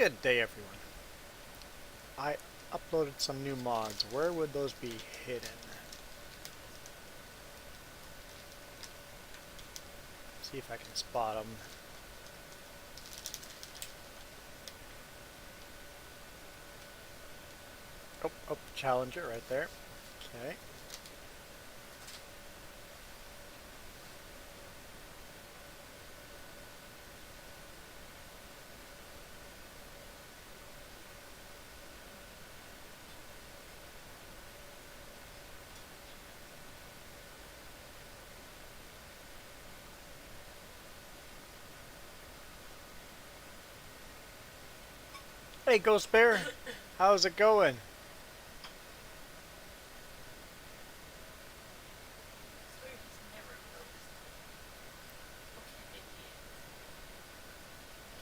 Good day, everyone. I uploaded some new mods. Where would those be hidden? See if I can spot them. Oh, Challenger right there. Okay. Hey, Ghost Bear. How's it going?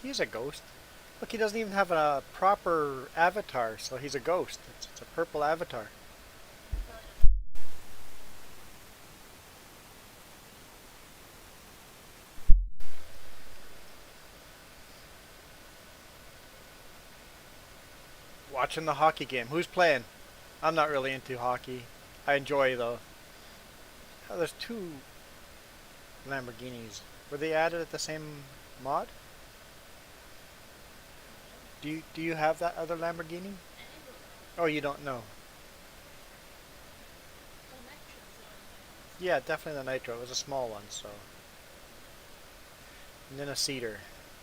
He's a ghost. Look, he doesn't even have a proper avatar, so he's a ghost. It's a purple avatar. Watching the hockey game. Who's playing? I'm not really into hockey. I enjoy though. Oh, there's two Lamborghinis. Were they added at the same mod? Do you have that other Lamborghini? Oh, you don't know. Yeah, definitely the Nitro. It was a small one, so. And then a cedar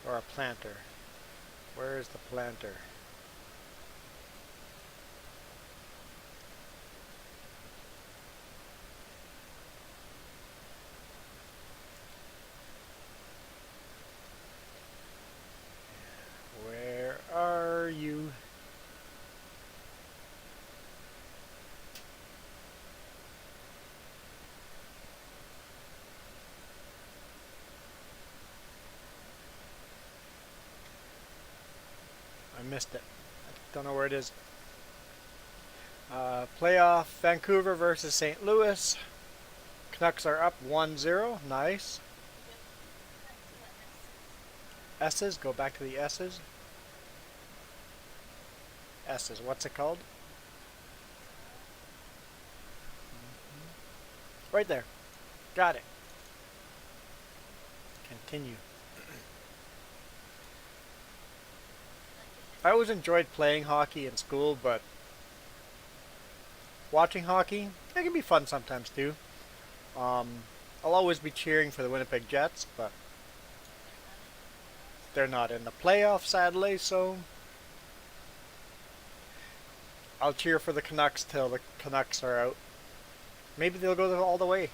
or a planter. Where is the planter? Where are you? I missed it. I don't know where it is. Playoff Vancouver versus St. Louis. Canucks are up 1-0. Nice. S's. Go back to the S's. S's. What's it called? Right there. Got it. Continue. I always enjoyed playing hockey in school, but watching hockey, it can be fun sometimes too. I'll always be cheering for the Winnipeg Jets, but they're not in the playoffs, sadly, so I'll cheer for the Canucks till the Canucks are out. Maybe they'll go all the way.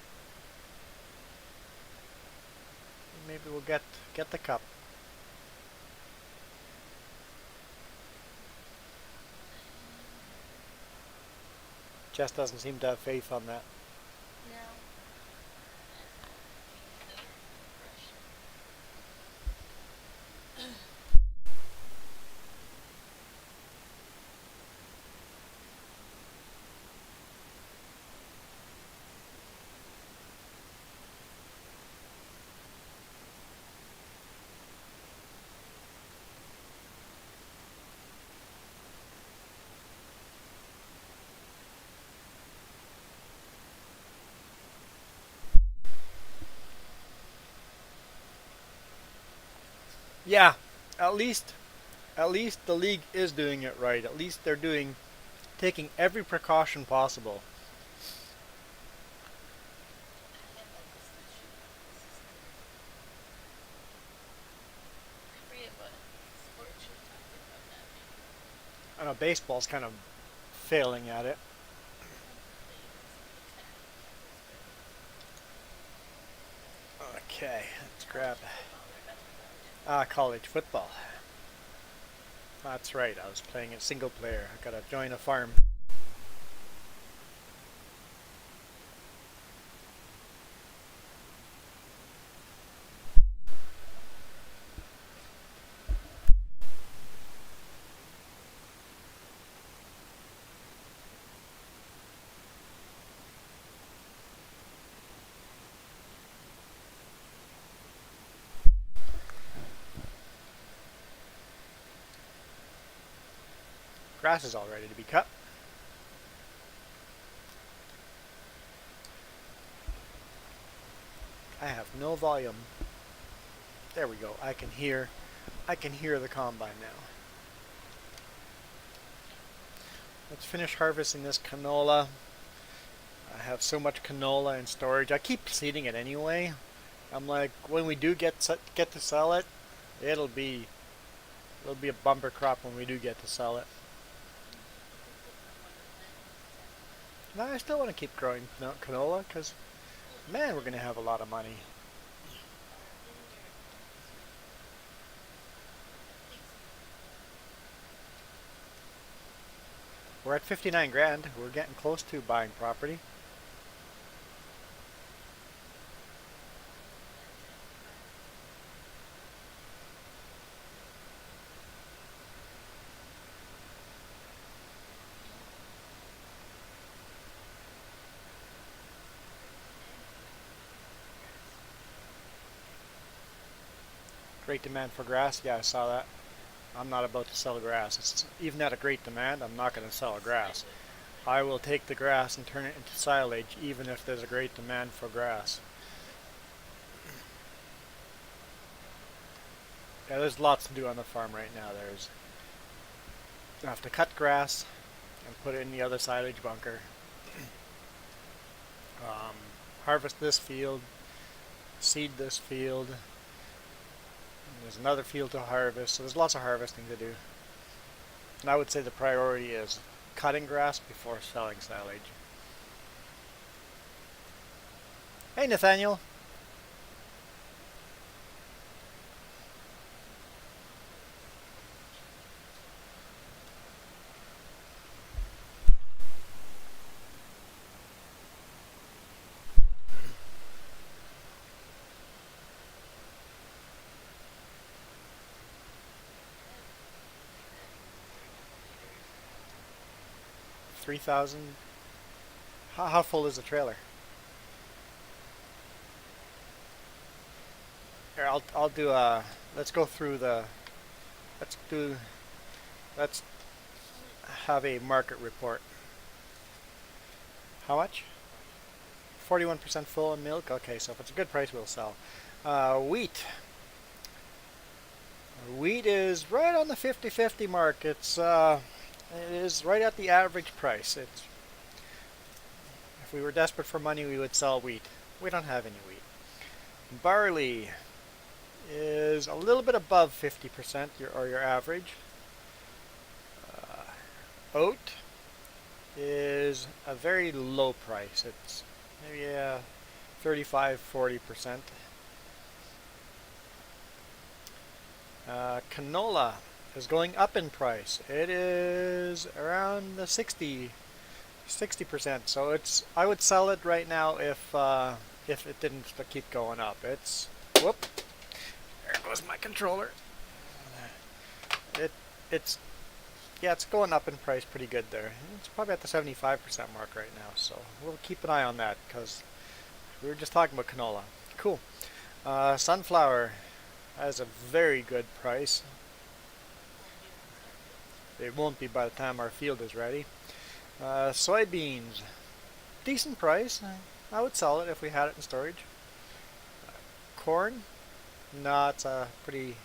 Maybe we'll get the cup. Jess doesn't seem to have faith on that. Yeah, at least the league is doing it right. At least they're taking every precaution possible. I know baseball's kind of failing at it. Okay, let's grab college football. That's right, I was playing it single player. I gotta join a farm. grass is all ready to be cut. I have no volume. There we go. I can hear the combine now. Let's finish harvesting this canola. I have so much canola in storage. I keep seeding it anyway. I'm like, when we do get to sell it, it'll be a bumper crop when we do get to sell it. No, I still want to keep growing canola because, man, we're going to have a lot of money. We're at 59 grand. We're getting close to buying property. Great demand for grass. Yeah, I saw that. I'm not about to sell grass. It's even at a great demand, I'm not going to sell grass. I will take the grass and turn it into silage even if there's a great demand for grass. Yeah, there's lots to do on the farm right now. I have to cut grass and put it in the other silage bunker. Harvest this field, seed this field. There's another field to harvest, so there's lots of harvesting to do. And I would say the priority is cutting grass before selling silage. Hey, Nathaniel. $3,000. How full is the trailer? Here, I'll do a. Let's go through the. Let's have a market report. How much? 41% full in milk. Okay, so if it's a good price, we'll sell. Wheat. Wheat is right on the 50-50 mark. It is right at the average price. If we were desperate for money, we would sell wheat. We don't have any wheat. Barley is a little bit above 50%, your average. Oat is a very low price. It's maybe 35-40%. Canola is going up in price. It is around the 60%. So I would sell it right now if it didn't keep going up. Whoop. There goes my controller. It's going up in price pretty good there. It's probably at the 75% mark right now. So we'll keep an eye on that because we were just talking about canola. Cool. Sunflower has a very good price. It won't be by the time our field is ready. Soybeans, decent price. I would sell it if we had it in storage. Corn, no, it's a pretty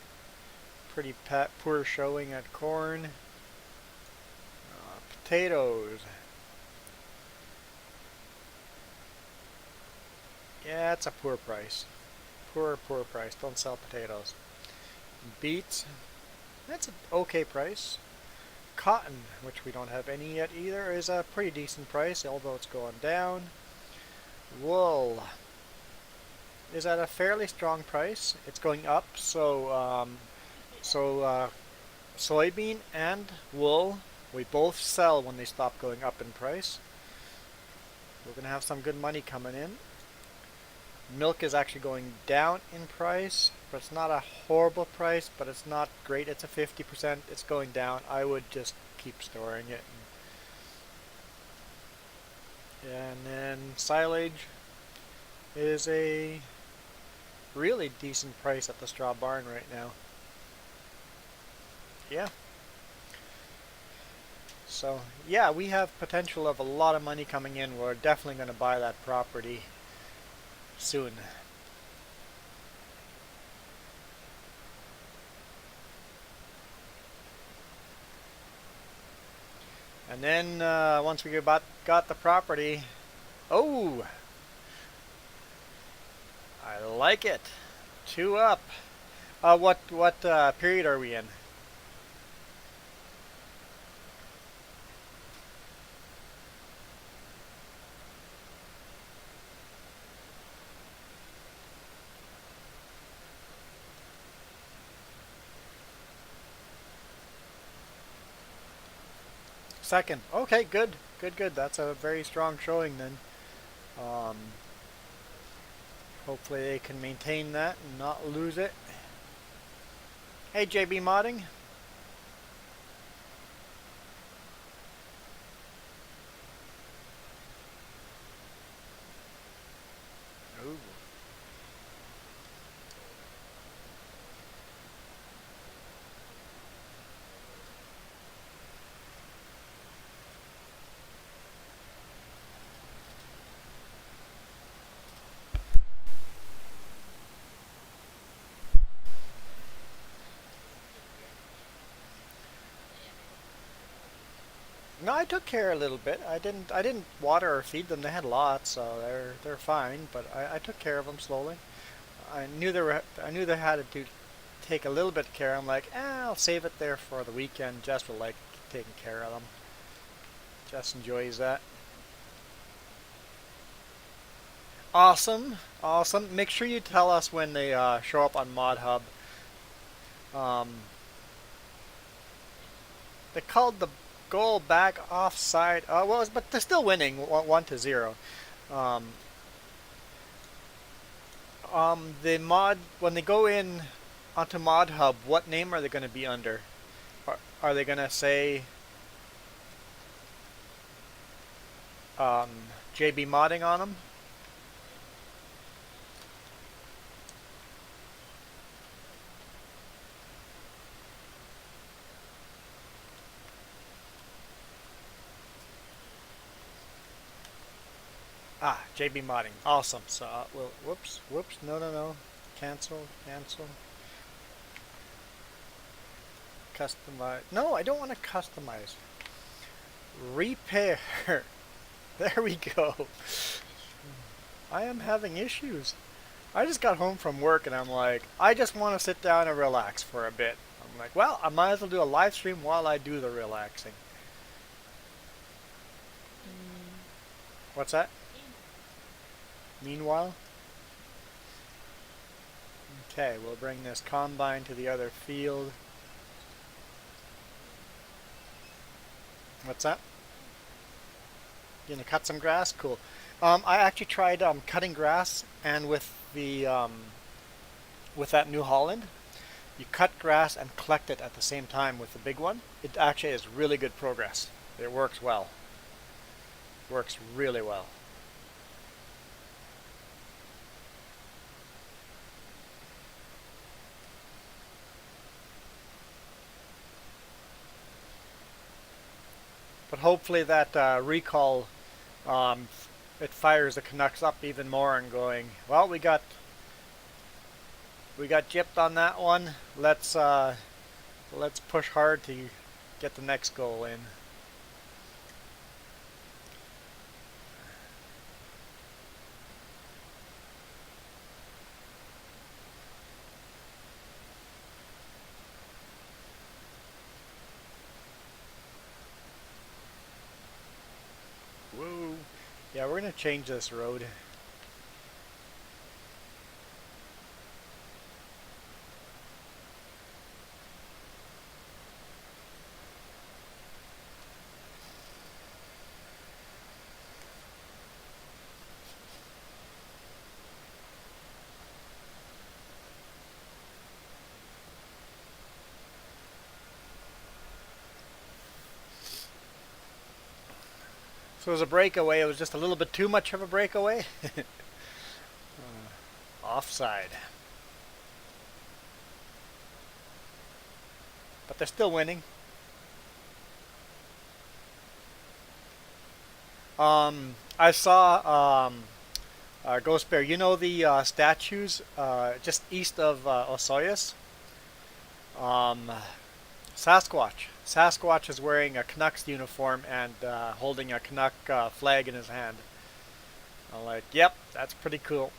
poor showing at corn. Potatoes, yeah, it's a poor price. Poor price. Don't sell potatoes. Beets, that's an okay price. Cotton, which we don't have any yet either, is a pretty decent price, although it's going down. Wool is at a fairly strong price. It's going up, so soybean and wool, we both sell when they stop going up in price. We're going to have some good money coming in. Milk is actually going down in price, but it's not a horrible price, but it's not great. It's a 50%. It's going down. I would just keep storing it. And then silage is a really decent price at the straw barn right now. Yeah. So yeah, we have potential of a lot of money coming in. We're definitely going to buy that property soon. And then once we got the property, oh, I like it. 2 up. What period are we in? Second. Okay, good, good, good. That's a very strong showing then. Um, Hopefully they can maintain that and not lose it. Hey, JB Modding. Ooh. No, I took care a little bit. I didn't water or feed them. They had lots, so they're fine. But I took care of them slowly. I knew they had to take a little bit of care. I'm like, I'll save it there for the weekend. Jess will like taking care of them. Jess enjoys that. Awesome, awesome. Make sure you tell us when they show up on Mod Hub. Um, they called the goal back offside. Well, but they're still winning 1-0. Um, the mod when they go in onto Mod Hub, what name are they going to be under? Are they going to say um, JB modding on them? Ah, JB modding. Awesome. So, well, whoops. No. Cancel. Customize. No, I don't want to customize. Repair. There we go. I am having issues. I just got home from work and I'm like, I just want to sit down and relax for a bit. I'm like, well, I might as well do a live stream while I do the relaxing. What's that? Meanwhile? Okay, we'll bring this combine to the other field. What's that? You gonna cut some grass? Cool. I actually tried cutting grass, and with that New Holland, you cut grass and collect it at the same time with the big one. It actually is really good progress. It works well. Works really well. But hopefully that recall, um, it fires the Canucks up even more and going, well, we got gypped on that one. Let's push hard to get the next goal in. Woo! Yeah, we're gonna change this road. So it was a breakaway. It was just a little bit too much of a breakaway. Offside. But they're still winning. I saw Ghost Bear. You know the statues just east of Osoyoos? Um, Sasquatch. Sasquatch is wearing a Canucks uniform and holding a Canuck flag in his hand. I'm like, yep, that's pretty cool.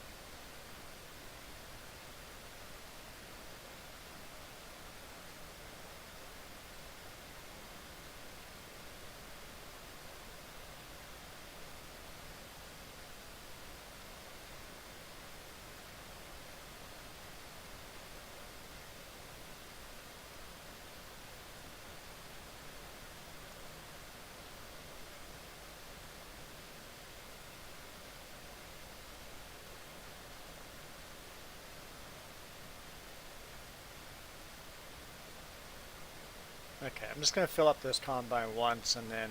Okay, I'm just going to fill up this combine once and then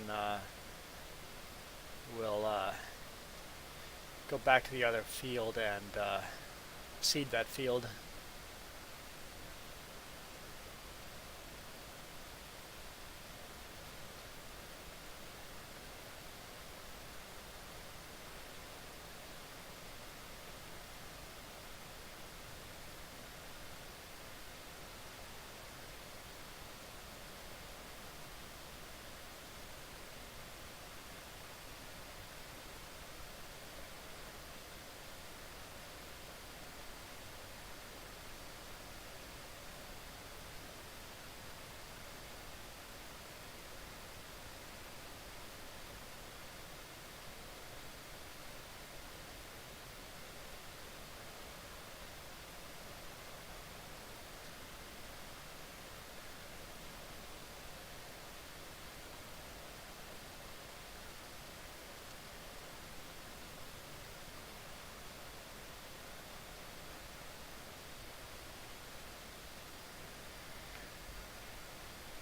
we'll go back to the other field and seed that field.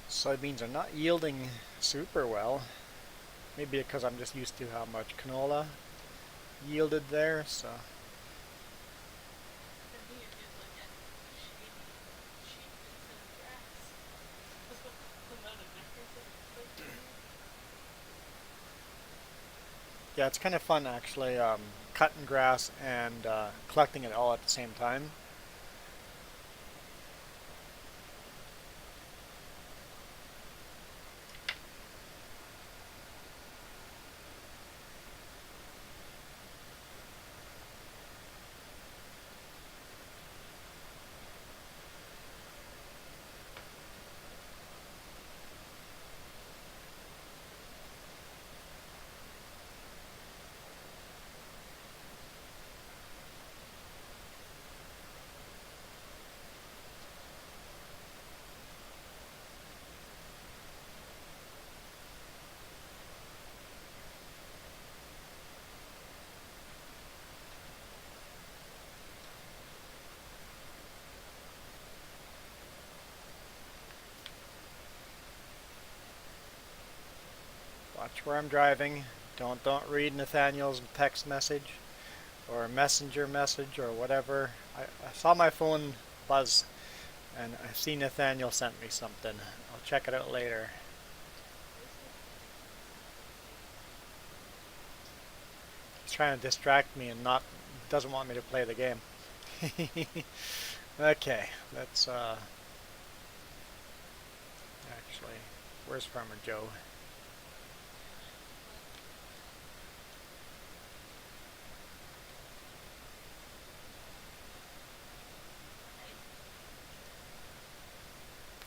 Soybeans are not yielding super well. Maybe because I'm just used to how much canola yielded there, so. Yeah, it's kind of fun actually, cutting grass and collecting it all at the same time. Watch where I'm driving. Don't read Nathaniel's text message or messenger message or whatever. I saw my phone buzz and I see Nathaniel sent me something. I'll check it out later. He's trying to distract me and doesn't want me to play the game. Okay, let's actually, where's Farmer Joe?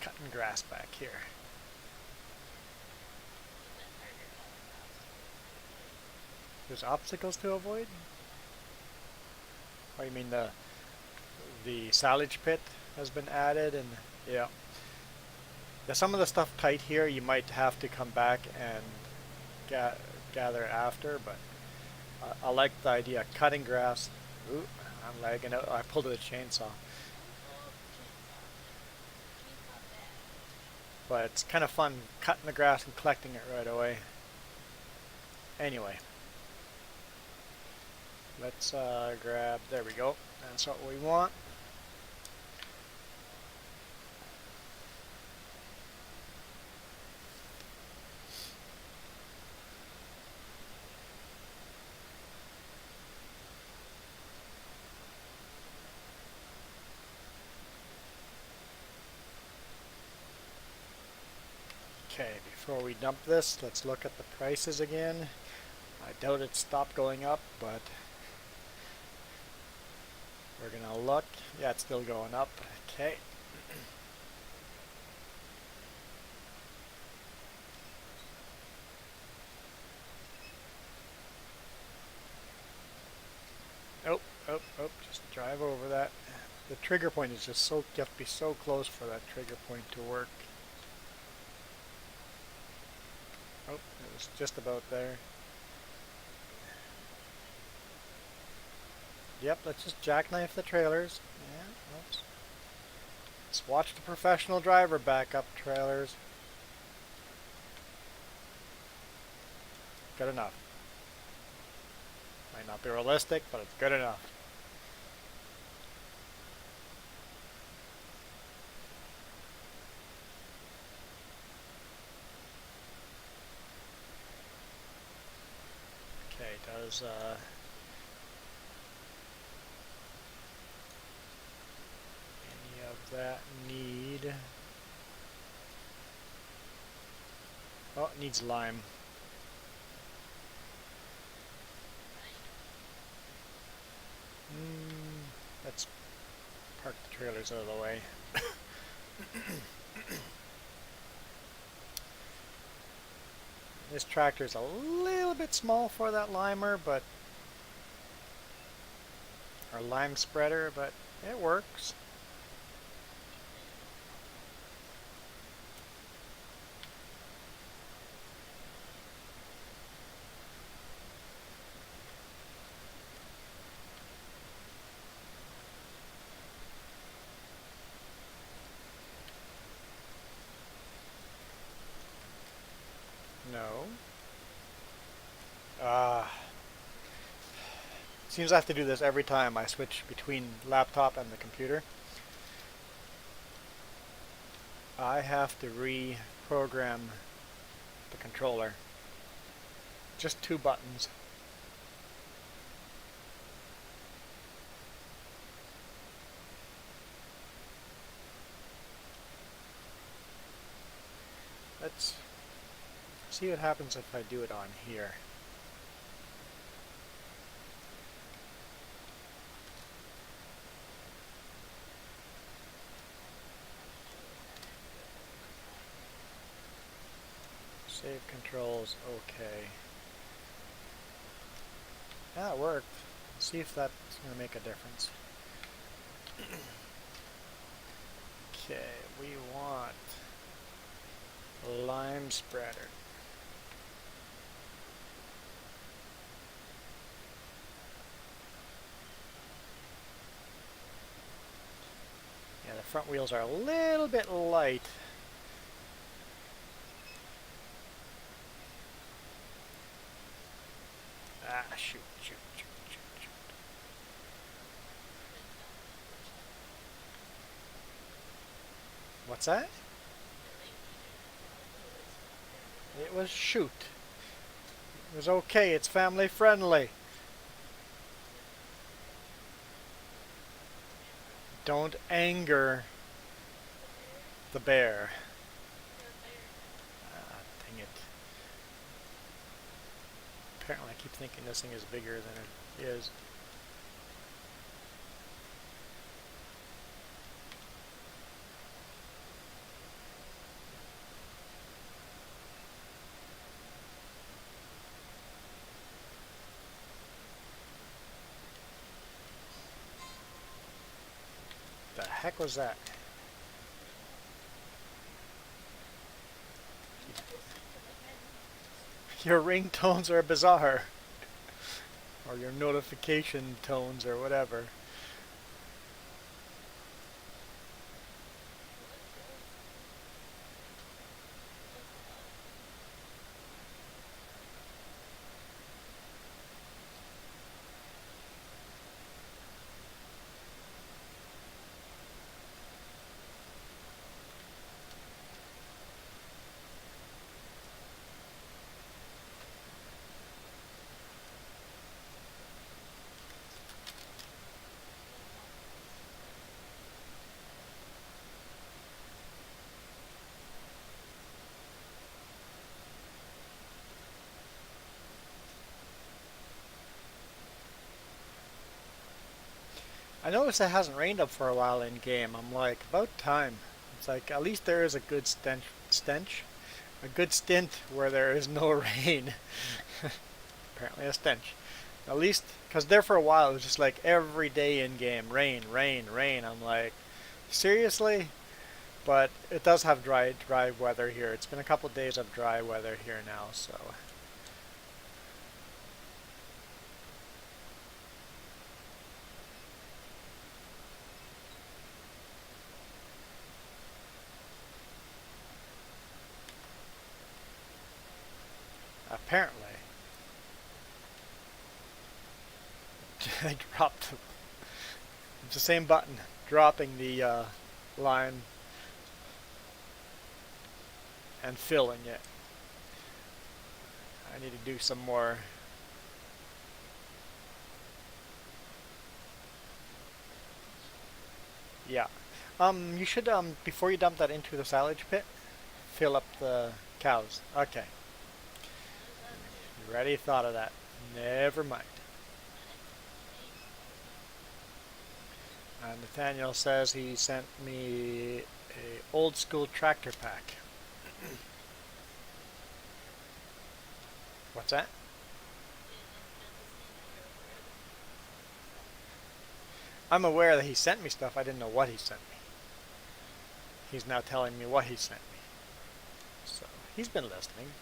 Cutting grass back here. There's obstacles to avoid? Oh, you mean the silage pit has been added and yeah. There's some of the stuff tight here you might have to come back and gather after, but I like the idea of cutting grass. Ooh, I'm lagging out. I pulled the chainsaw. But it's kind of fun cutting the grass and collecting it right away. Anyway, let's grab, there we go. That's what we want. Okay, before we dump this, let's look at the prices again. I doubt it stopped going up, but we're gonna look. Yeah, it's still going up. Okay. Oh, oh, oh, just drive over that. The trigger point is just so, you have to be so close for that trigger point to work. Oh, it was just about there. Yep, let's just jackknife the trailers. Yeah, let's watch the professional driver back up trailers. Good enough. Might not be realistic, but it's good enough. Okay, does any of that need... Oh, it needs lime. Let's park the trailers out of the way. This tractor's a little bit small for that limer, but or lime spreader, but it works. No. Seems I have to do this every time I switch between laptop and the computer. I have to reprogram the controller. Just 2 buttons. Let's see what happens if I do it on here. Save controls, okay. Yeah, it worked. Let's see if that's going to make a difference. Okay, we want lime spreader. Yeah, the front wheels are a little bit light. Ah, shoot. What's that? It was shoot. It was okay, it's family friendly. Don't anger the bear. Ah, dang it. Apparently I keep thinking this thing is bigger than it is. The heck was that? Your ringtones are bizarre. Or your notification tones or whatever. I noticed it hasn't rained up for a while in game. I'm like, about time. It's like at least there is a good a good stint where there is no rain. Apparently a stench. At least, because there for a while it was just like every day in game, rain, rain, rain. I'm like, seriously? But it does have dry weather here. It's been a couple of days of dry weather here now, so. Apparently. I dropped it's the same button, dropping the line and filling it. I need to do some more. Yeah. You should, before you dump that into the silage pit, fill up the cows. Okay. You already thought of that. Never mind. Nathaniel says he sent me a old school tractor pack. What's that? I'm aware that he sent me stuff. I didn't know what he sent me. He's now telling me what he sent me. So he's been listening.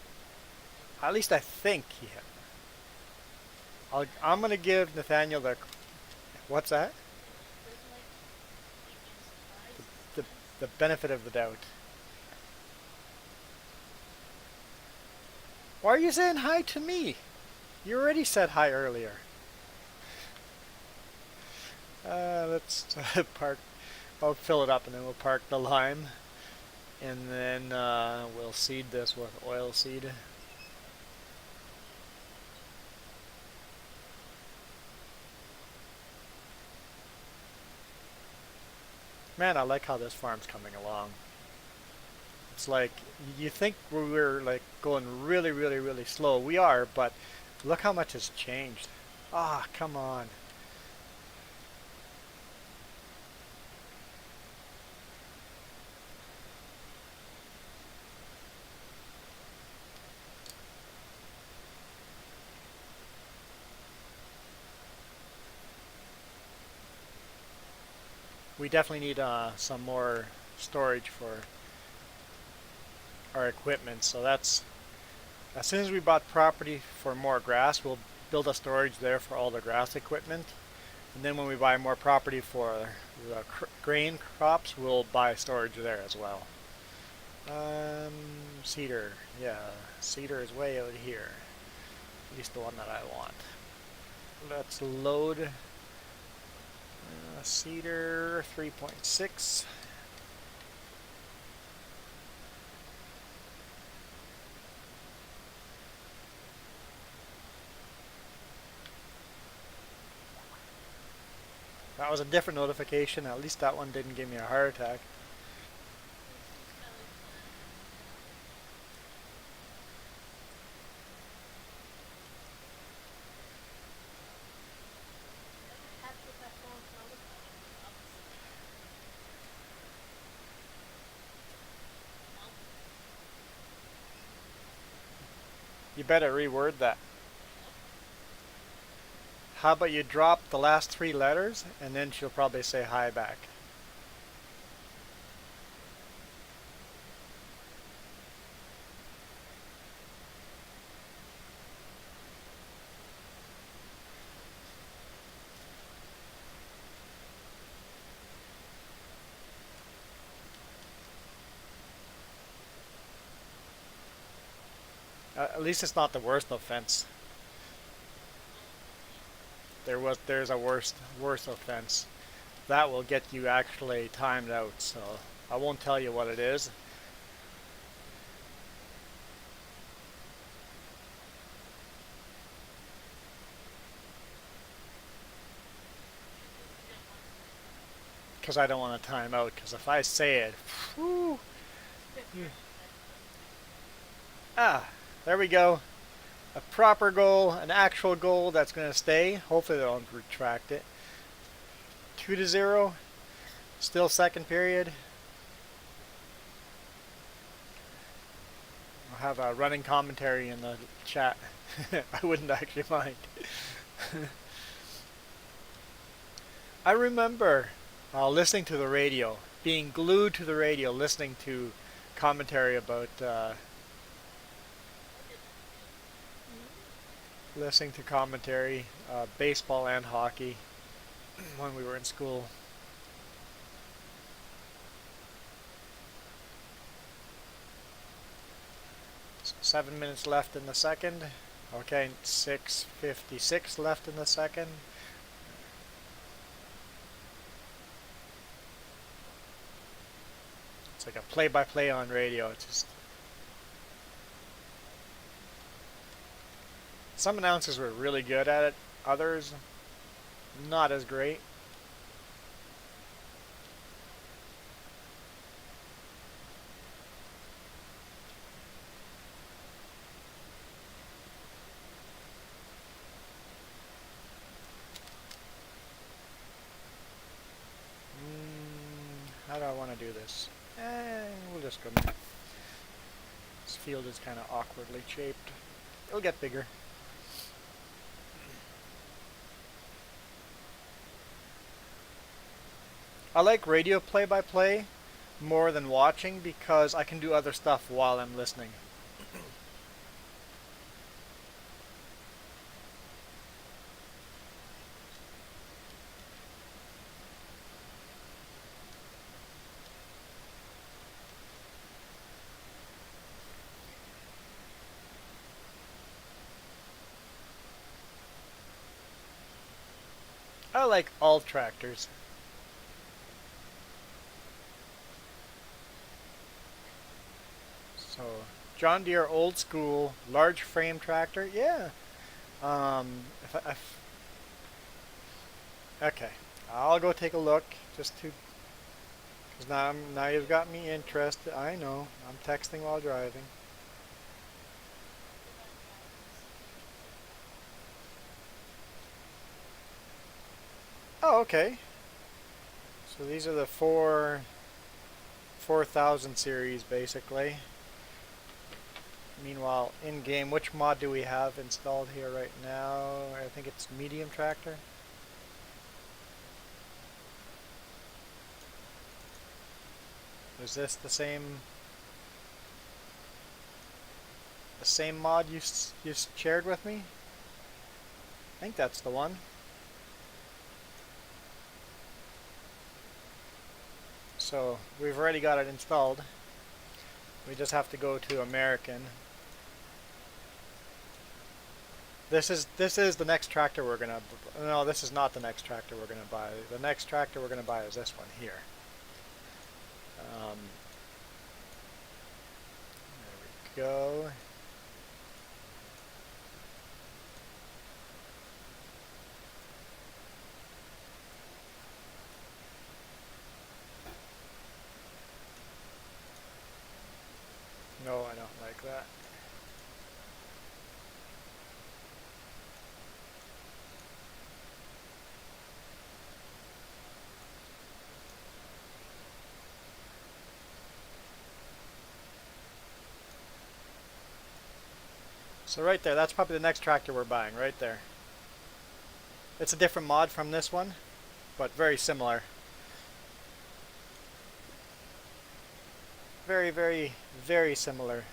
At least I think he had. I'm gonna give Nathaniel the. What's that? The, the benefit of the doubt. Why are you saying hi to me? You already said hi earlier. Let's park. I'll fill it up and then we'll park the lime. And then we'll seed this with oil seed. Man, I like how this farm's coming along. It's like, you think we're like going really, really, really slow. We are, but look how much has changed. Ah, come on. We definitely need some more storage for our equipment. So that's, as soon as we bought property for more grass, we'll build a storage there for all the grass equipment. And then when we buy more property for the grain crops, we'll buy storage there as well. Cedar, yeah, cedar is way out here. At least the one that I want. Let's load cedar 3.6. That was a different notification. At least that one didn't give me a heart attack. You better reword that. How about you drop the last 3 letters and then she'll probably say hi back. At least it's not the worst offense. There's a worse offense. That will get you actually timed out, so I won't tell you what it is. Because I don't want to time out, because if I say it, whew, there we go. A proper goal, an actual goal that's going to stay. Hopefully they don't retract it. 2-0. Still second period. I'll have a running commentary in the chat. I wouldn't actually mind. I remember listening to the radio, being glued to the radio, listening to commentary about baseball and hockey when we were in school. So 7 minutes left in the second. Okay, 6:56 left in the second. It's like a play-by-play on radio. It's just some announcers were really good at it, others not as great. How do I want to do this? We'll just go. This field is kind of awkwardly shaped. It'll get bigger. I like radio play-by-play more than watching because I can do other stuff while I'm listening. I like all tractors. So, John Deere old school large frame tractor, yeah. Okay, I'll go take a look just to, because now you've got me interested. I know, I'm texting while driving. Oh, okay. So these are the 4000 series basically. Meanwhile, in game, which mod do we have installed here right now? I think it's medium tractor. Is this the same mod you shared with me? I think that's the one. So we've already got it installed. We just have to go to American. This is the next tractor we're gonna. No, this is not the next tractor we're gonna buy. The next tractor we're gonna buy is this one here. There we go. No, I don't like that. So right there, that's probably the next tractor we're buying, right there. It's a different mod from this one, but very similar. Very, very, very similar.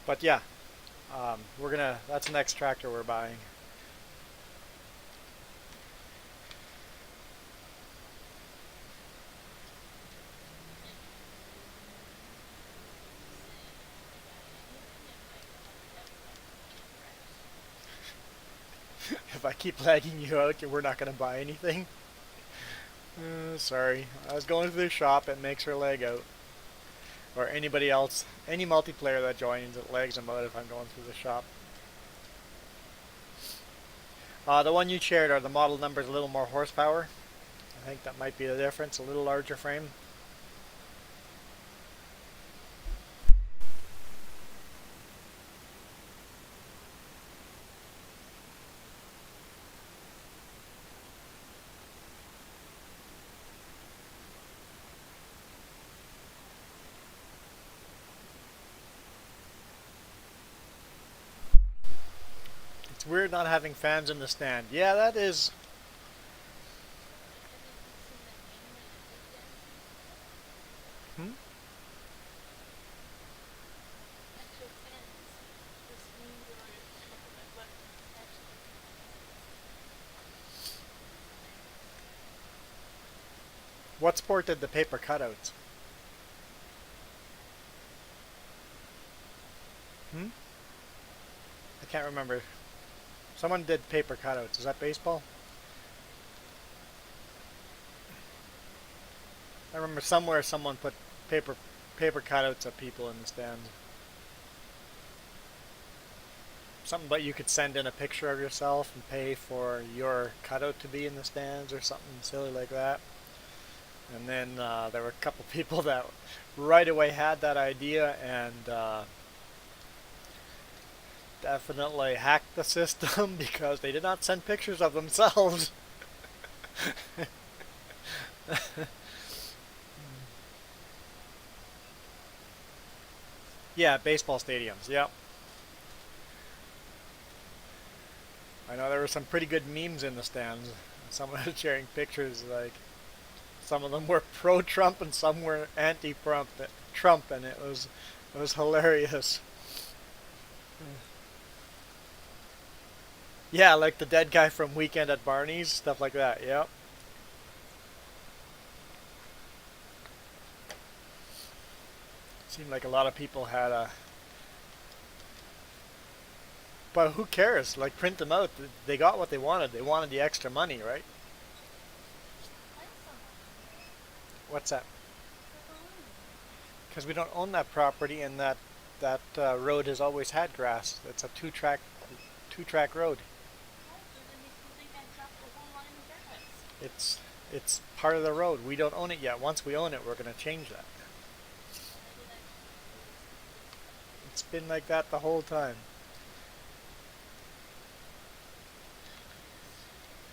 But yeah, that's the next tractor we're buying. If I keep lagging you out, we're not going to buy anything. Sorry, I was going through the shop, it makes her lag out. Or anybody else, any multiplayer that joins, it lags them out if I'm going through the shop. The one you shared are the model numbers, a little more horsepower. I think that might be the difference, a little larger frame. weird not having fans in the stand. Yeah, that is. Hmm? What sport did the paper cutouts? Hmm? I can't remember. Someone did paper cutouts. Is that baseball? I remember somewhere someone put paper paper cutouts of people in the stands. Something about you could send in a picture of yourself and pay for your cutout to be in the stands or something silly like that. And then there were a couple people that right away had that idea and definitely hacked the system because they did not send pictures of themselves. Yeah, baseball stadiums. Yep. I know there were some pretty good memes in the stands. Someone was sharing pictures like some of them were pro-Trump and some were anti-Trump. Trump, and it was hilarious. Yeah, like the dead guy from Weekend at Barney's, stuff like that. Yep. Seemed like a lot of people had a. But who cares? Like, print them out. They got what they wanted. They wanted the extra money, right? What's that? Because we don't own that property, and that road has always had grass. It's a two track road. It's it's part of the road. We don't own it yet. Once we own it, we're going to change that. It's been like that the whole time.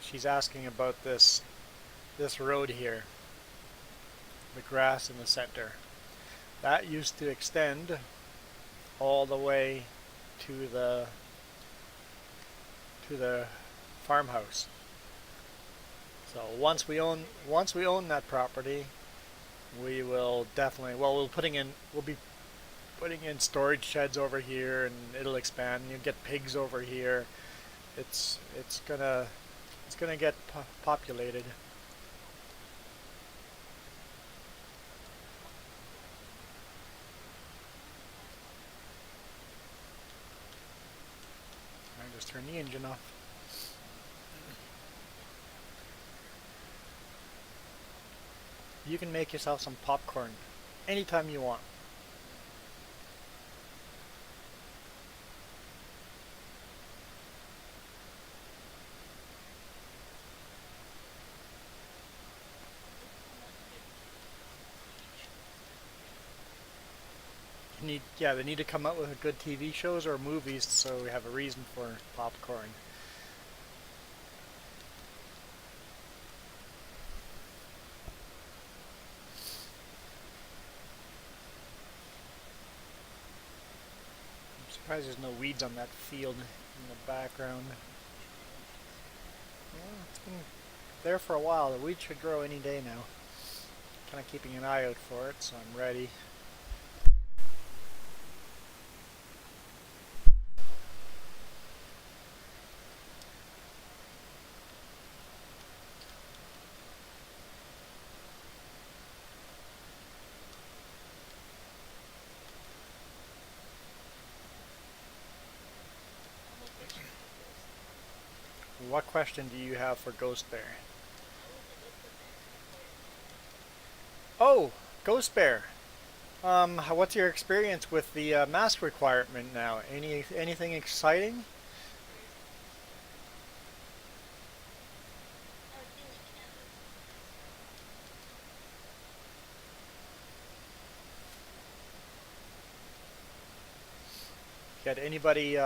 She's asking about this road here, the grass in the center. That used to extend all the way to the farmhouse. So once we own that property, we will definitely we'll be putting in storage sheds over here, and it'll expand. You get pigs over here. It's gonna get populated. I just turned the engine off. You can make yourself some popcorn anytime you want. They need to come out with good TV shows or movies so we have a reason for popcorn. I'm surprised there's no weeds on that field in the background. Well, it's been there for a while. The weeds should grow any day now. Kind of keeping an eye out for it, so I'm ready. What question do you have for Ghost Bear? Oh, Ghost Bear. What's your experience with the mask requirement now? Anything exciting? Got anybody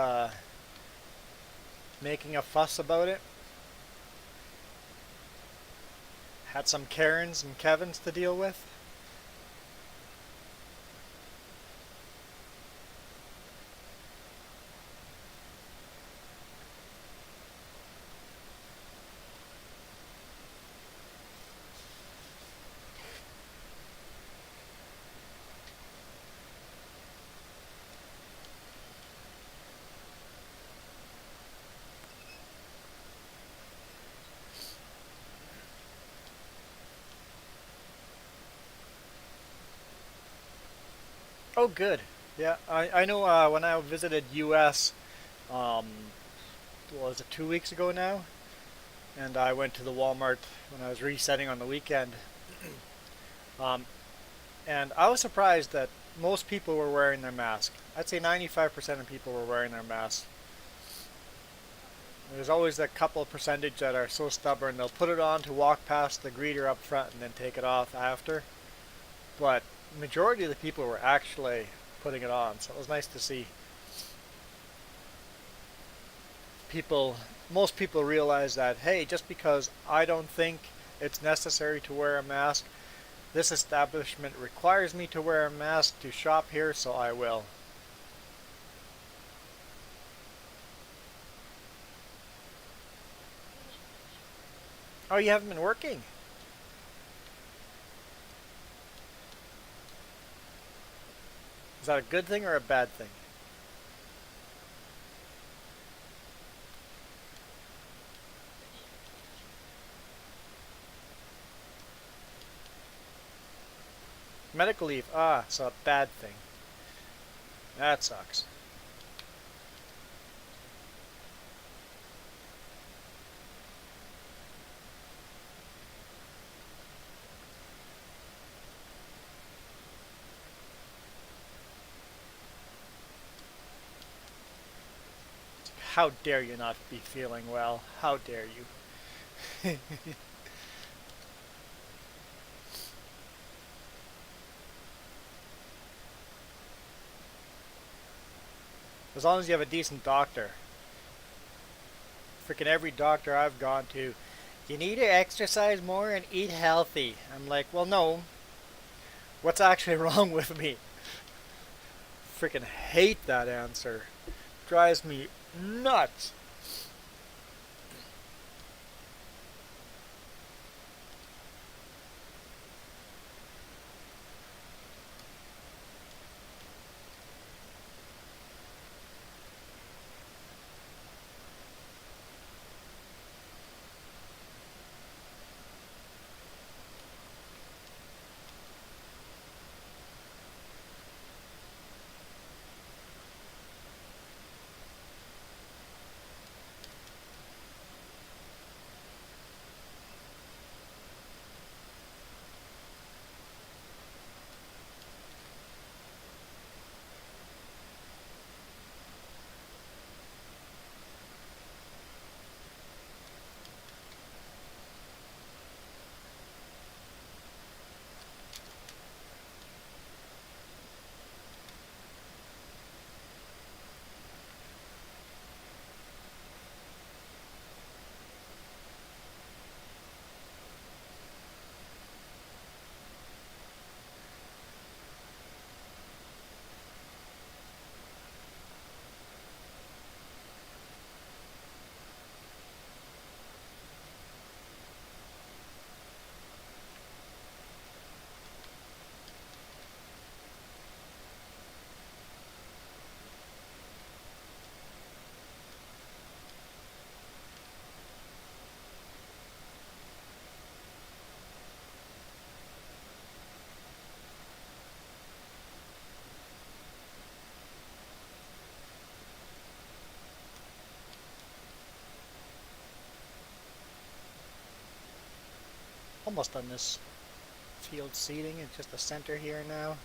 making a fuss about it? Had some Karens and Kevins to deal with? Oh, good. Yeah, I know when I visited US, um, what was it, 2 weeks ago now? And I went to the Walmart when I was resetting on the weekend. Um, and I was surprised that most people were wearing their mask. I'd say 95% of people were wearing their masks. There's always that couple percentage that are so stubborn they'll put it on to walk past the greeter up front and then take it off after. But the majority of the people were actually putting it on, so it was nice to see. People, most people realize that, hey, just because I don't think it's necessary to wear a mask, this establishment requires me to wear a mask to shop here, so I will. Oh, you haven't been working? Is that a good thing or a bad thing? Medical leave. Ah, so a bad thing. That sucks. How dare you not be feeling well? How dare you? As long as you have a decent doctor. Freaking every doctor I've gone to, you need to exercise more and eat healthy. I'm like, well, no. What's actually wrong with me? Freaking hate that answer. Drives me nuts. Almost done this field seeding. It's just the center here now.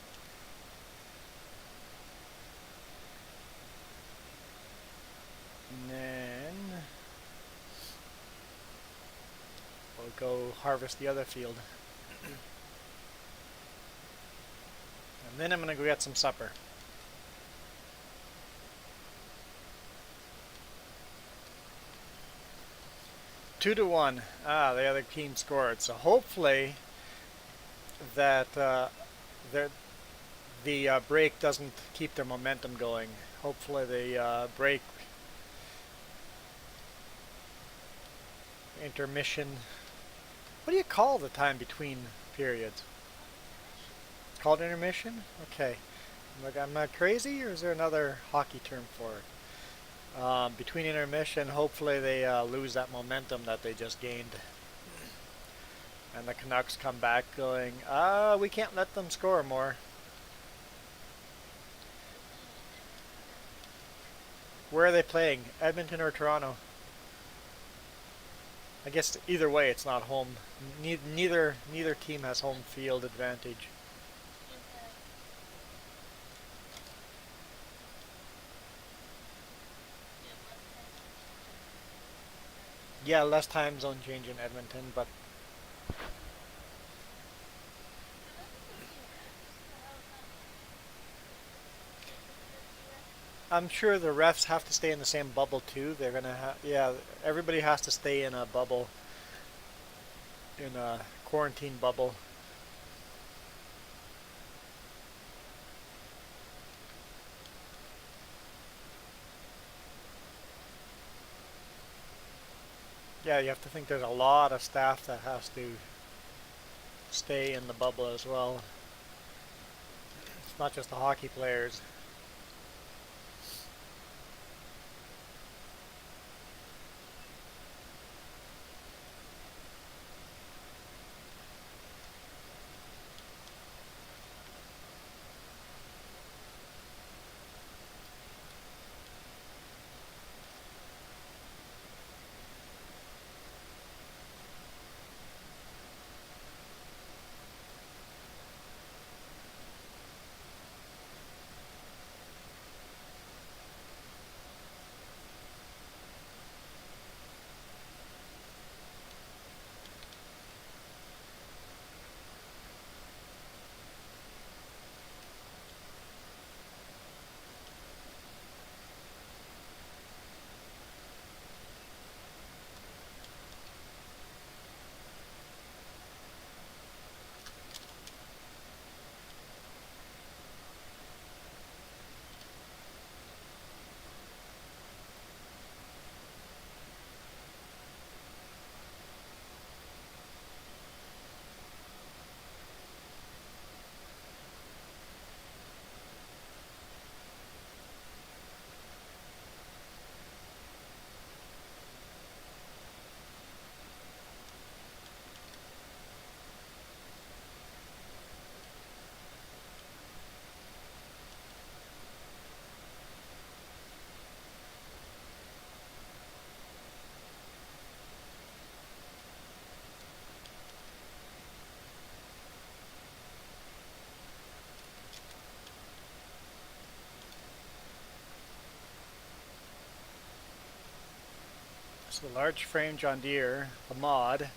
And then we'll go harvest the other field. And then I'm going to go get some supper. Two to one. Ah, the other team scored. So hopefully that the break doesn't keep their momentum going. Hopefully the break intermission. What do you call the time between periods? It's called intermission? Okay. Like, am I crazy, or is there another hockey term for it? Between intermission, hopefully they lose that momentum that they just gained. And the Canucks come back going, we can't let them score more. Where are they playing? Edmonton or Toronto? I guess either way, it's not home. Neither team has home field advantage. Yeah, less time zone change in Edmonton, but I'm sure the refs have to stay in the same bubble too. They're gonna have, yeah, everybody has to stay in a bubble, in a quarantine bubble. Yeah, you have to think there's a lot of staff that has to stay in the bubble as well. It's not just the hockey players. So the large frame John Deere, the mod.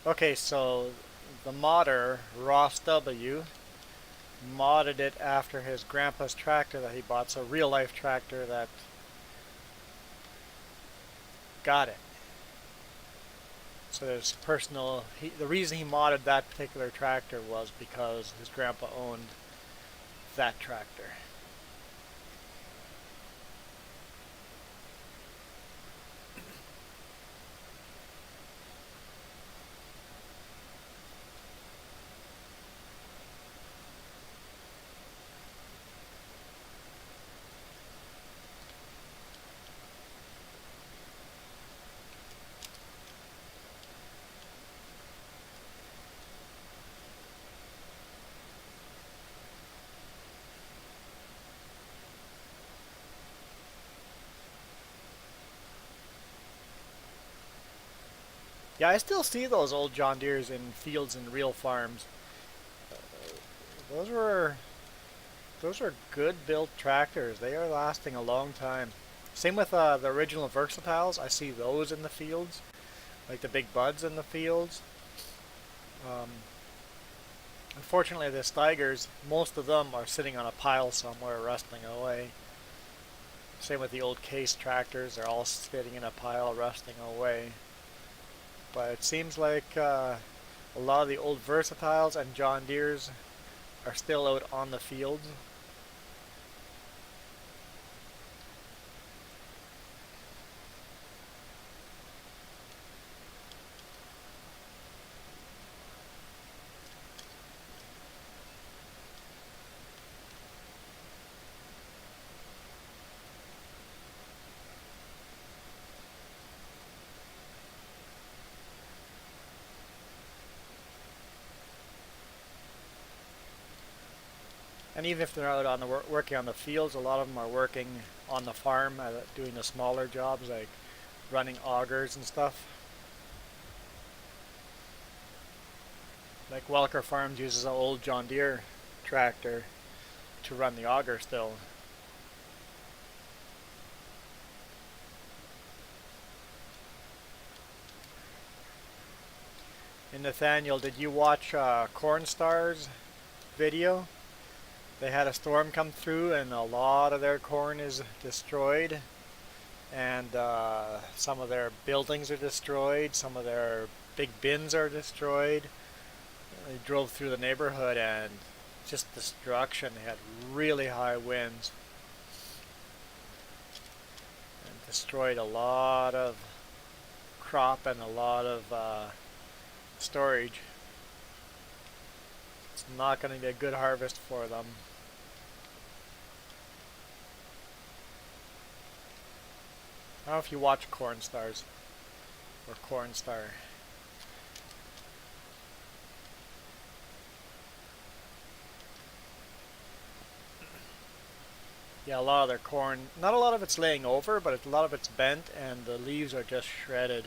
Okay, so the modder, Ross W, modded it after his grandpa's tractor that he bought. So real life tractor that got it. So there's personal. The reason he modded that particular tractor was because his grandpa owned that tractor. Yeah, I still see those old John Deeres in fields and real farms. Those were those are good built tractors. They are lasting a long time. Same with the original Versatiles. I see those in the fields, like the big buds in the fields. Um, Unfortunately, the Steigers, most of them are sitting on a pile somewhere rusting away. Same with the old Case tractors. They're all sitting in a pile rusting away. But it seems like a lot of the old Versatiles and John Deeres are still out on the fields. And even if they're out on the working on the fields, a lot of them are working on the farm, doing the smaller jobs like running augers and stuff. Like Welker Farms uses an old John Deere tractor to run the auger still. And Nathaniel, did you watch Cornstar's video? They had a storm come through and a lot of their corn is destroyed. And some of their buildings are destroyed. Some of their big bins are destroyed. They drove through the neighborhood and just destruction. They had really high winds. And destroyed a lot of crop and a lot of storage. It's not going to be a good harvest for them. I don't know if you watch Cornstars or Cornstar. Yeah, a lot of their corn, not a lot of it's laying over, but a lot of it's bent and the leaves are just shredded.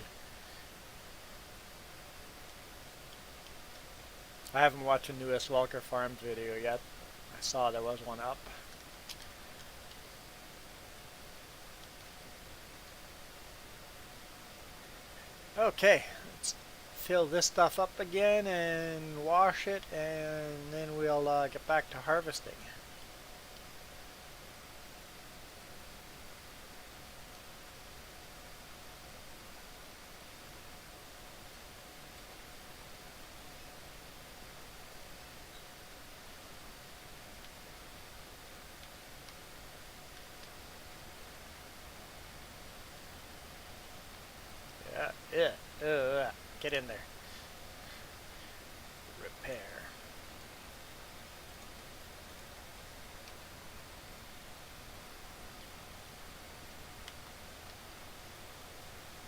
I haven't watched the newest Welker Farms video yet. I saw there was one up. Okay, let's fill this stuff up again and wash it, and then we'll get back to harvesting. Get in there. Repair.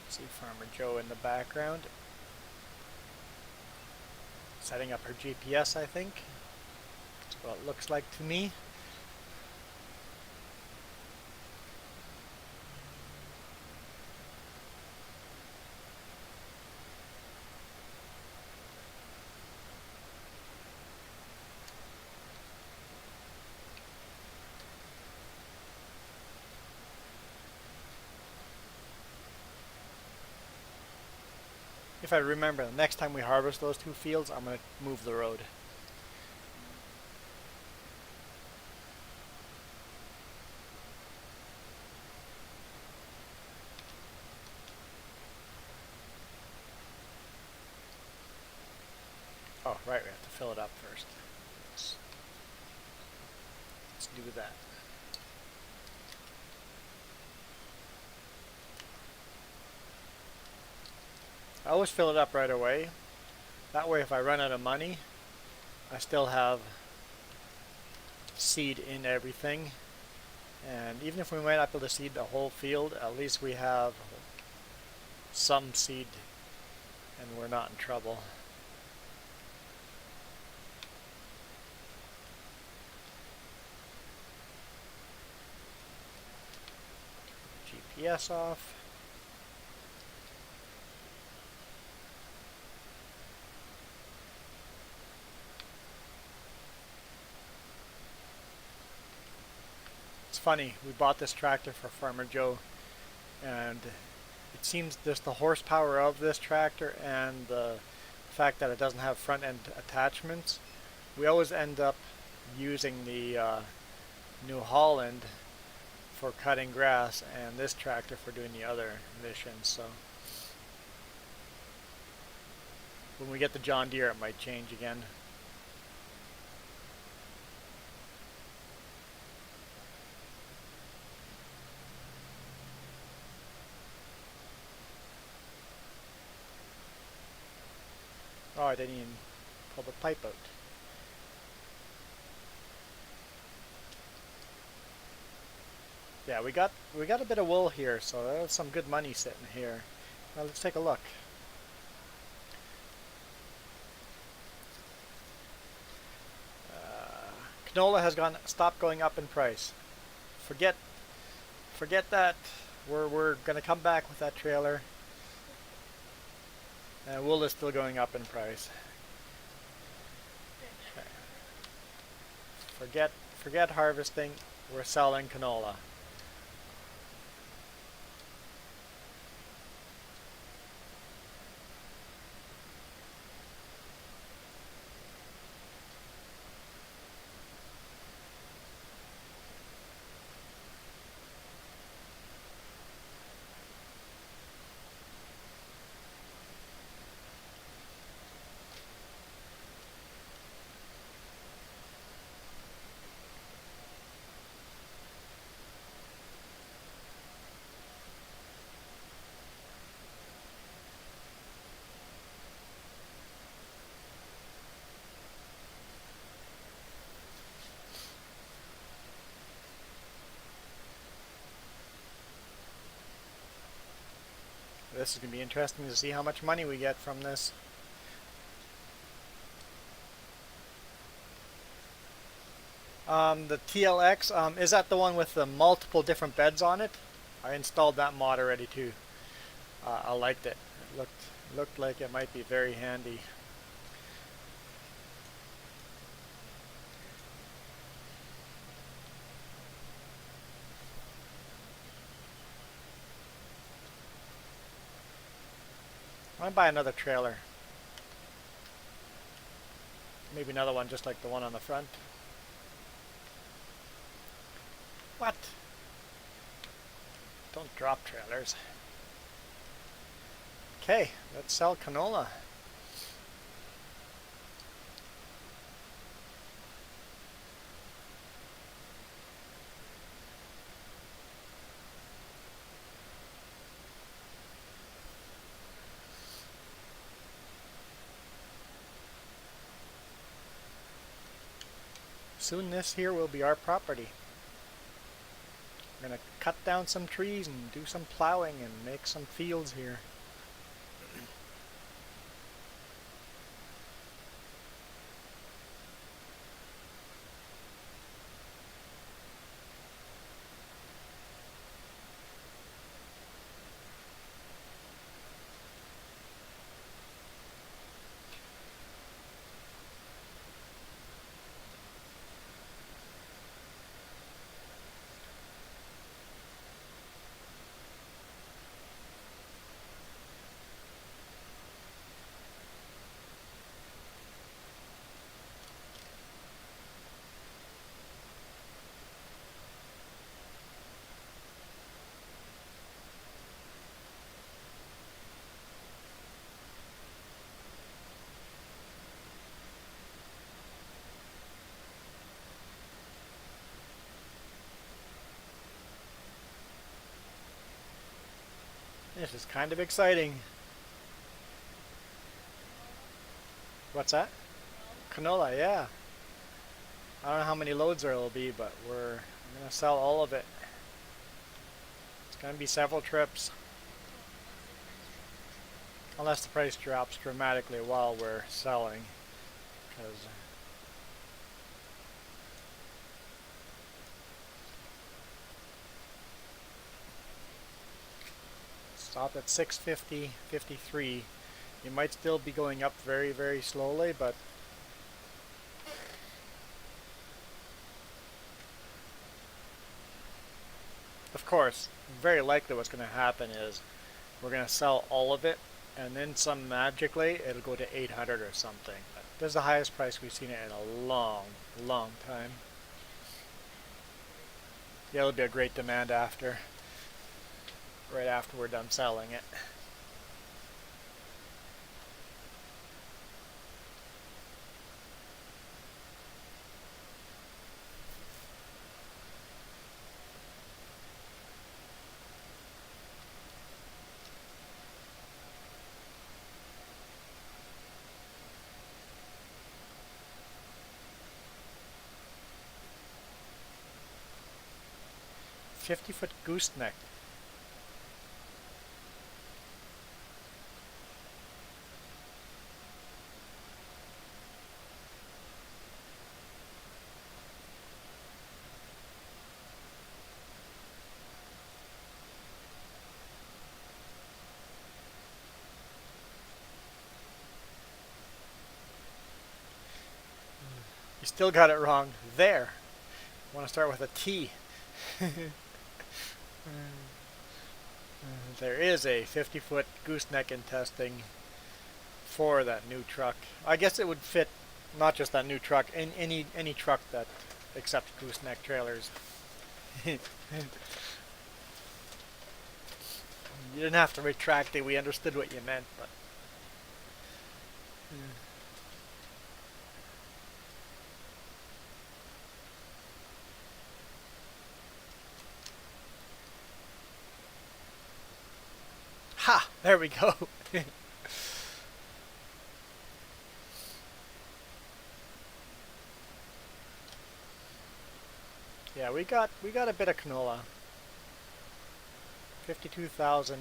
See Farmer Joe in the background. Setting up her GPS, I think. That's what it looks like to me. If I remember, the next time we harvest those two fields, I'm going to move the road. Oh, right, we have to fill it up first. Let's do that. I always fill it up right away. That way if I run out of money, I still have seed in everything. And even if we might not be able to seed the whole field, at least we have some seed and we're not in trouble. GPS off. Funny, we bought this tractor for Farmer Joe, and it seems just the horsepower of this tractor and the fact that it doesn't have front end attachments, we always end up using the New Holland for cutting grass and this tractor for doing the other missions. So when we get the John Deere, it might change again. Oh, I didn't even pull the pipe out. Yeah, we got a bit of wool here, so there's some good money sitting here. Well, let's take a look. canola has stopped going up in price. Forget that. We're gonna come back with that trailer. And wool is still going up in price. Forget harvesting. We're selling canola. This is going to be interesting to see how much money we get from this. The TLX, is that the one with the multiple different beds on it? I installed that mod already too. I liked it. It looked like it might be very handy. I might buy another trailer. Maybe another one just like the one on the front. What? Don't drop trailers. Okay, let's sell canola. Soon this here will be our property. We're going to cut down some trees and do some plowing and make some fields here. This is kind of exciting. What's that? Canola, yeah. I don't know how many loads there will be, but I'm going to sell all of it. It's going to be several trips. Unless the price drops dramatically while we're selling. Because stop at 650, 53. You might still be going up very, very slowly, but of course, very likely what's going to happen is we're going to sell all of it, and then some magically it'll go to 800 or something. But this is the highest price we've seen it in a long, long time. Yeah, it'll be a great demand right after we're done selling it. "50-foot gooseneck." Still got it wrong. There. I want to start with a T. There is a 50-foot gooseneck in testing for that new truck. I guess it would fit not just that new truck, in any truck that accepts gooseneck trailers. You didn't have to retract it. We understood what you meant, but. Ha! There we go. Yeah, we got a bit of canola. 52,000.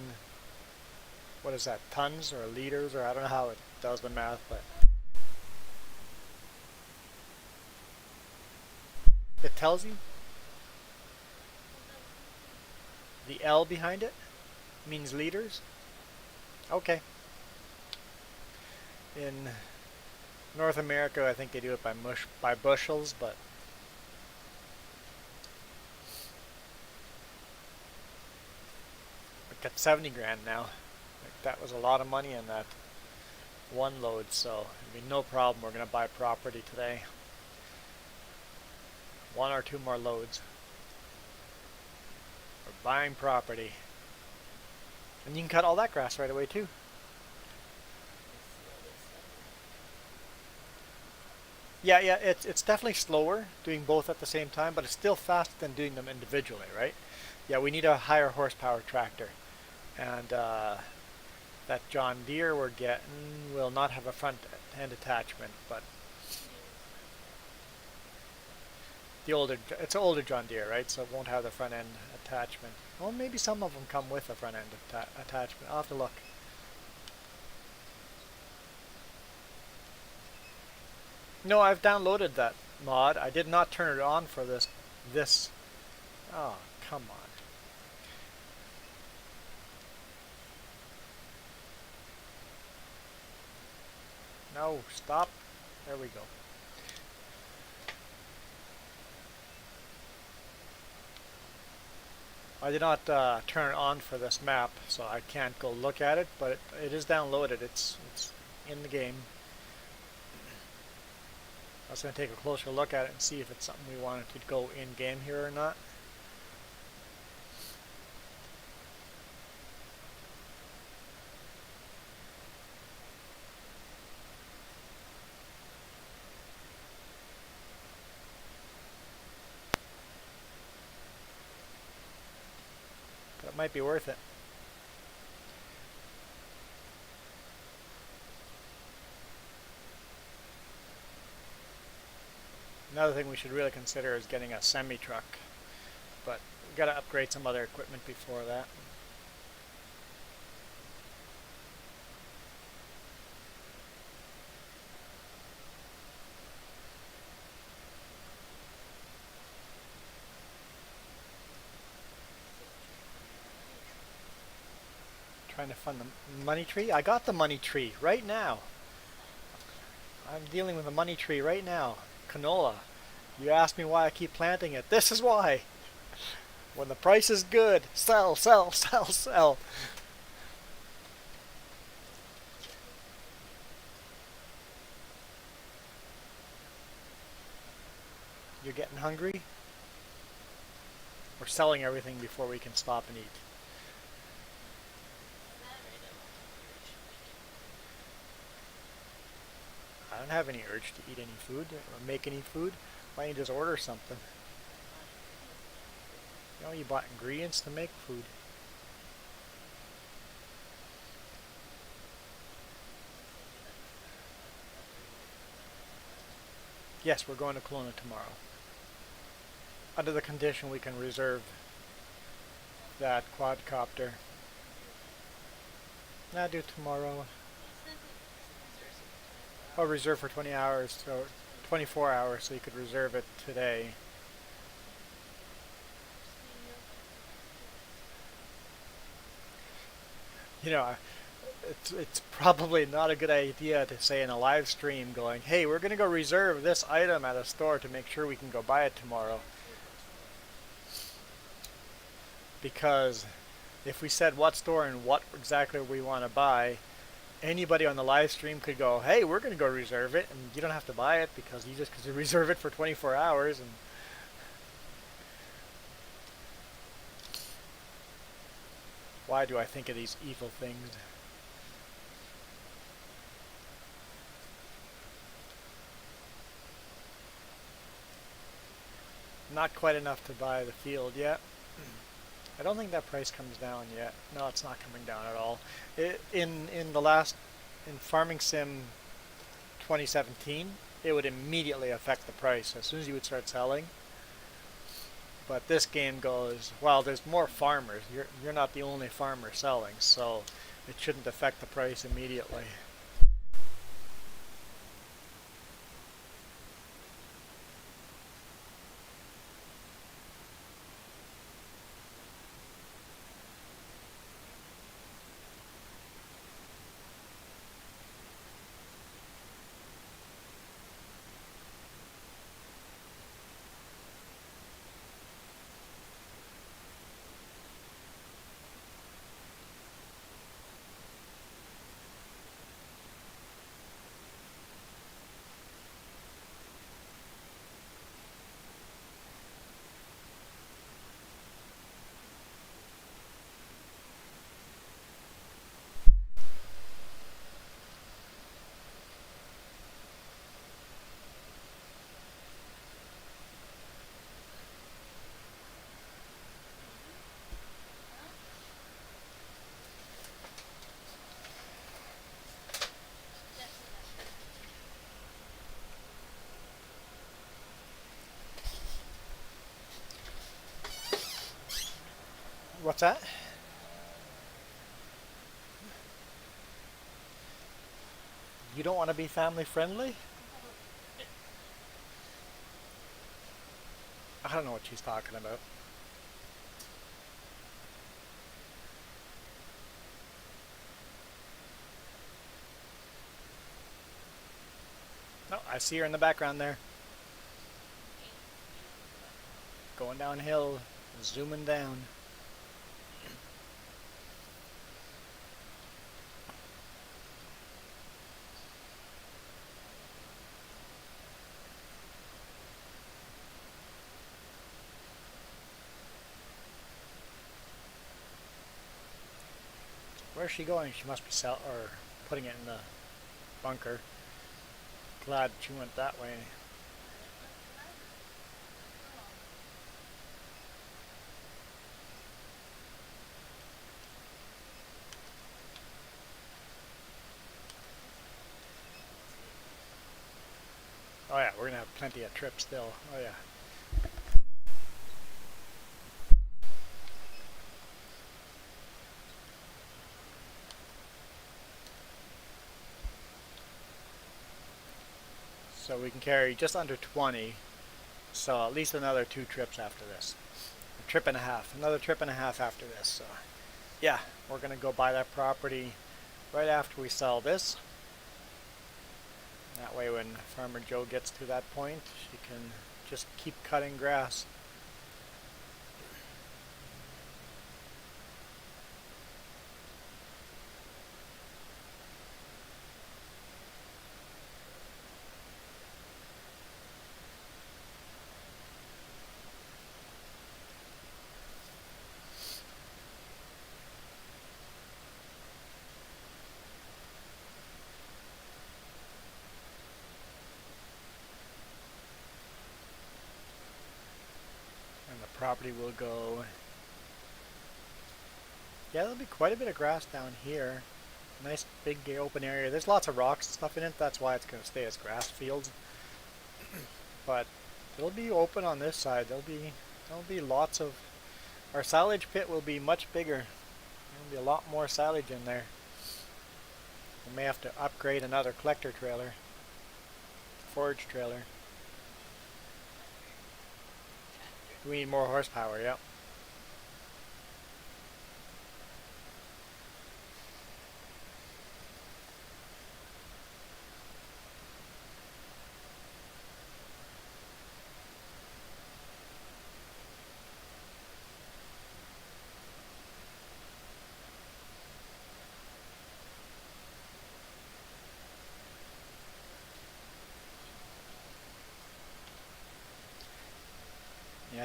What is that? Tons or liters, or I don't know how it does the math, but it tells you. The L behind it means liters. Okay. In North America, I think they do it by bushels, but we got 70 grand now. Like, that was a lot of money in that one load, so I mean, no problem. We're gonna buy property today. One or two more loads. We're buying property, and you can cut all that grass right away too. Yeah, it's definitely slower doing both at the same time, but it's still faster than doing them individually, right? Yeah, we need a higher horsepower tractor, and that John Deere we're getting will not have a front end attachment, but it's an older John Deere, right? So it won't have the front end attachment. Well, maybe some of them come with a front end attachment. I'll have to look. No, I've downloaded that mod. I did not turn it on for this. Oh, come on. No, stop. There we go. I did not turn it on for this map, so I can't go look at it, but it is downloaded. It's in the game. I was going to take a closer look at it and see if it's something we wanted to go in-game here or not. But it might be worth it. Another thing we should really consider is getting a semi-truck, but we've got to upgrade some other equipment before that. Trying to fund the money tree? I got the money tree right now. I'm dealing with the money tree right now. Canola. You asked me why I keep planting it. This is why. When the price is good, sell, sell, sell, sell. You're getting hungry? We're selling everything before we can stop and eat. I don't have any urge to eat any food or make any food. Why don't you just order something? You know, you bought ingredients to make food. Yes, we're going to Kelowna tomorrow. Under the condition we can reserve that quadcopter. Nah, do it tomorrow. Oh, reserve for 20 hours, so 24 hours, so you could reserve it today. You know, it's probably not a good idea to say in a live stream going, hey, we're going to go reserve this item at a store to make sure we can go buy it tomorrow. Because if we said what store and what exactly we want to buy, anybody on the live stream could go, hey, we're going to go reserve it, and you don't have to buy it because you just could reserve it for 24 hours. And why do I think of these evil things? Not quite enough to buy the field yet. I don't think that price comes down yet. No, it's not coming down at all. In Farming Sim 2017, it would immediately affect the price as soon as you would start selling. But this game goes, well, there's more farmers. You're not the only farmer selling, so it shouldn't affect the price immediately. What's that? You don't want to be family friendly? I don't know what she's talking about. No, I see her in the background there. Going downhill, zooming down. Where's she going? She must be putting it in the bunker. Glad she went that way. Oh yeah, we're gonna have plenty of trips still. Oh yeah. So we can carry just under 20. So at least another 2 trips after this. A trip and a half. Another trip and a half after this. So yeah, we're gonna go buy that property right after we sell this. That way when Farmer Joe gets to that point, she can just keep cutting grass. Property will go. Yeah, there'll be quite a bit of grass down here. Nice big open area. There's lots of rocks and stuff in it. That's why it's going to stay as grass fields. But it'll be open on this side. There'll be lots of. Our silage pit will be much bigger. There'll be a lot more silage in there. We may have to upgrade another collector trailer, forage trailer. We need more horsepower, yep.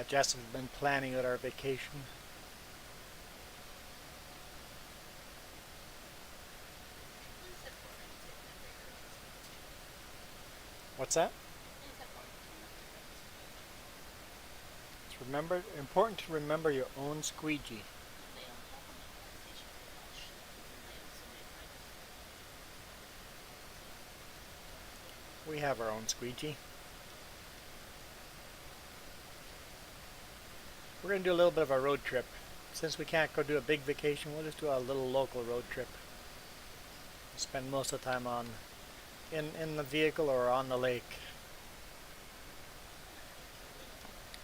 Jess has been planning out our vacation. What's that? It's important to remember your own squeegee. We have our own squeegee. We're going to do a little bit of a road trip. Since we can't go do a big vacation, we'll just do a little local road trip. Spend most of the time in the vehicle or on the lake.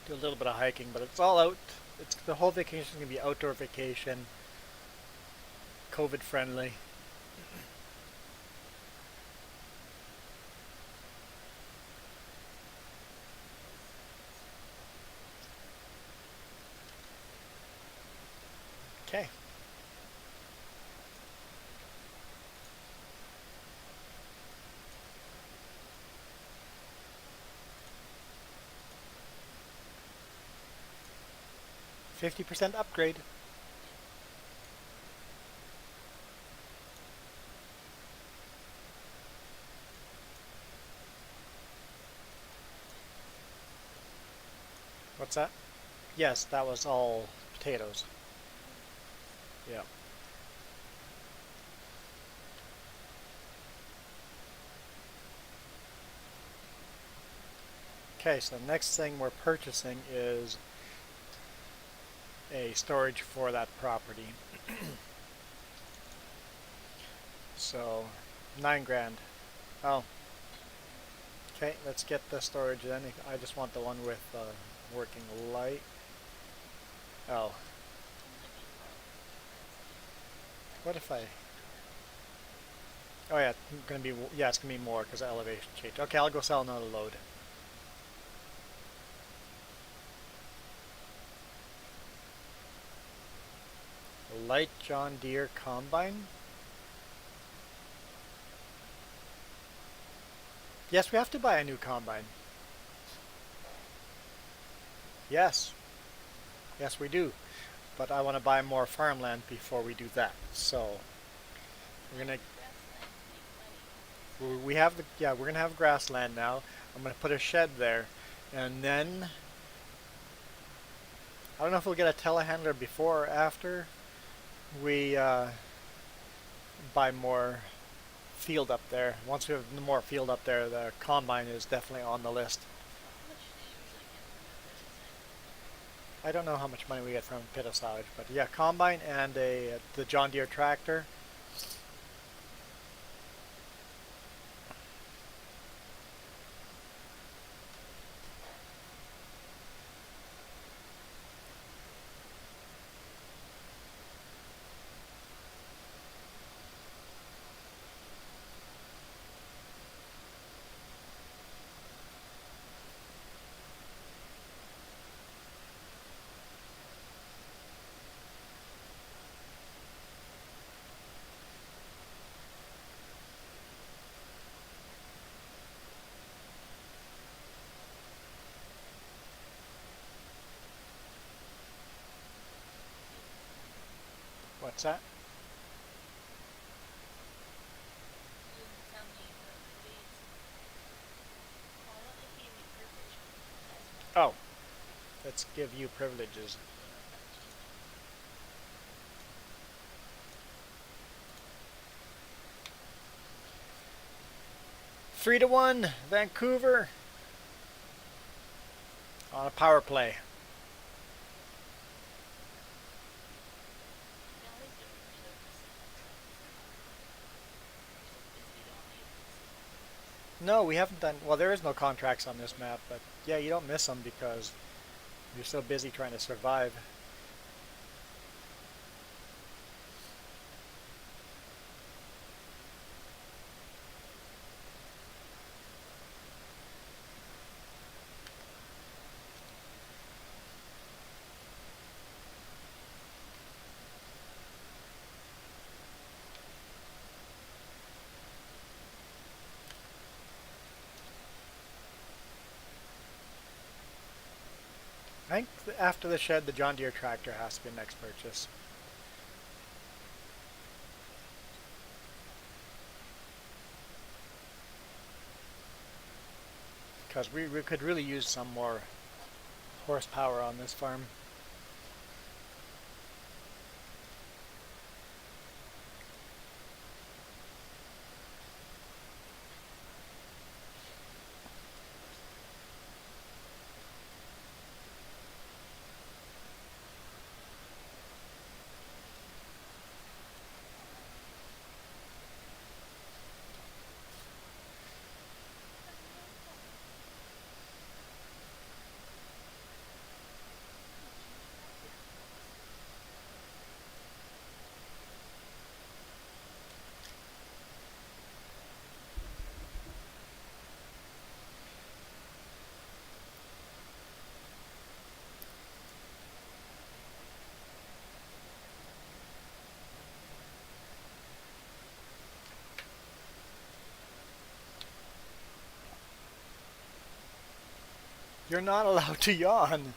Do a little bit of hiking, but it's all out. The whole vacation is going to be outdoor vacation, COVID friendly. Okay. %50 upgrade. What's that? Yes, that was all potatoes. Yeah. Okay, so the next thing we're purchasing is a storage for that property. So, 9 grand. Oh. Okay, let's get the storage then. I just want the one with working light. Oh. What if I... Oh yeah, it's gonna be more because of elevation change. Okay, I'll go sell another load. Light John Deere combine. Yes, we have to buy a new combine. Yes. Yes, we do. But I want to buy more farmland before we do that. So we're gonna we're gonna have grassland now. I'm gonna put a shed there, and then I don't know if we'll get a telehandler before or after we buy more field up there. Once we have more field up there, the combine is definitely on the list. I don't know how much money we get from pit of silage, but yeah, combine and the John Deere tractor. What's that? Oh, let's give you privileges. Three to 1, Vancouver on a power play. No, we haven't done, well, there is no contracts on this map, but yeah, you don't miss them because you're so busy trying to survive. I think after the shed, the John Deere tractor has to be the next purchase. Because we could really use some more horsepower on this farm. You're not allowed to yawn.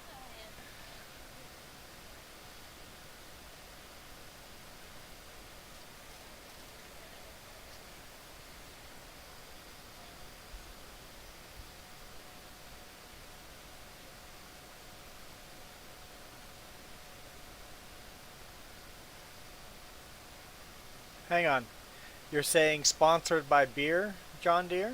Hang on. You're saying sponsored by beer, John Deere?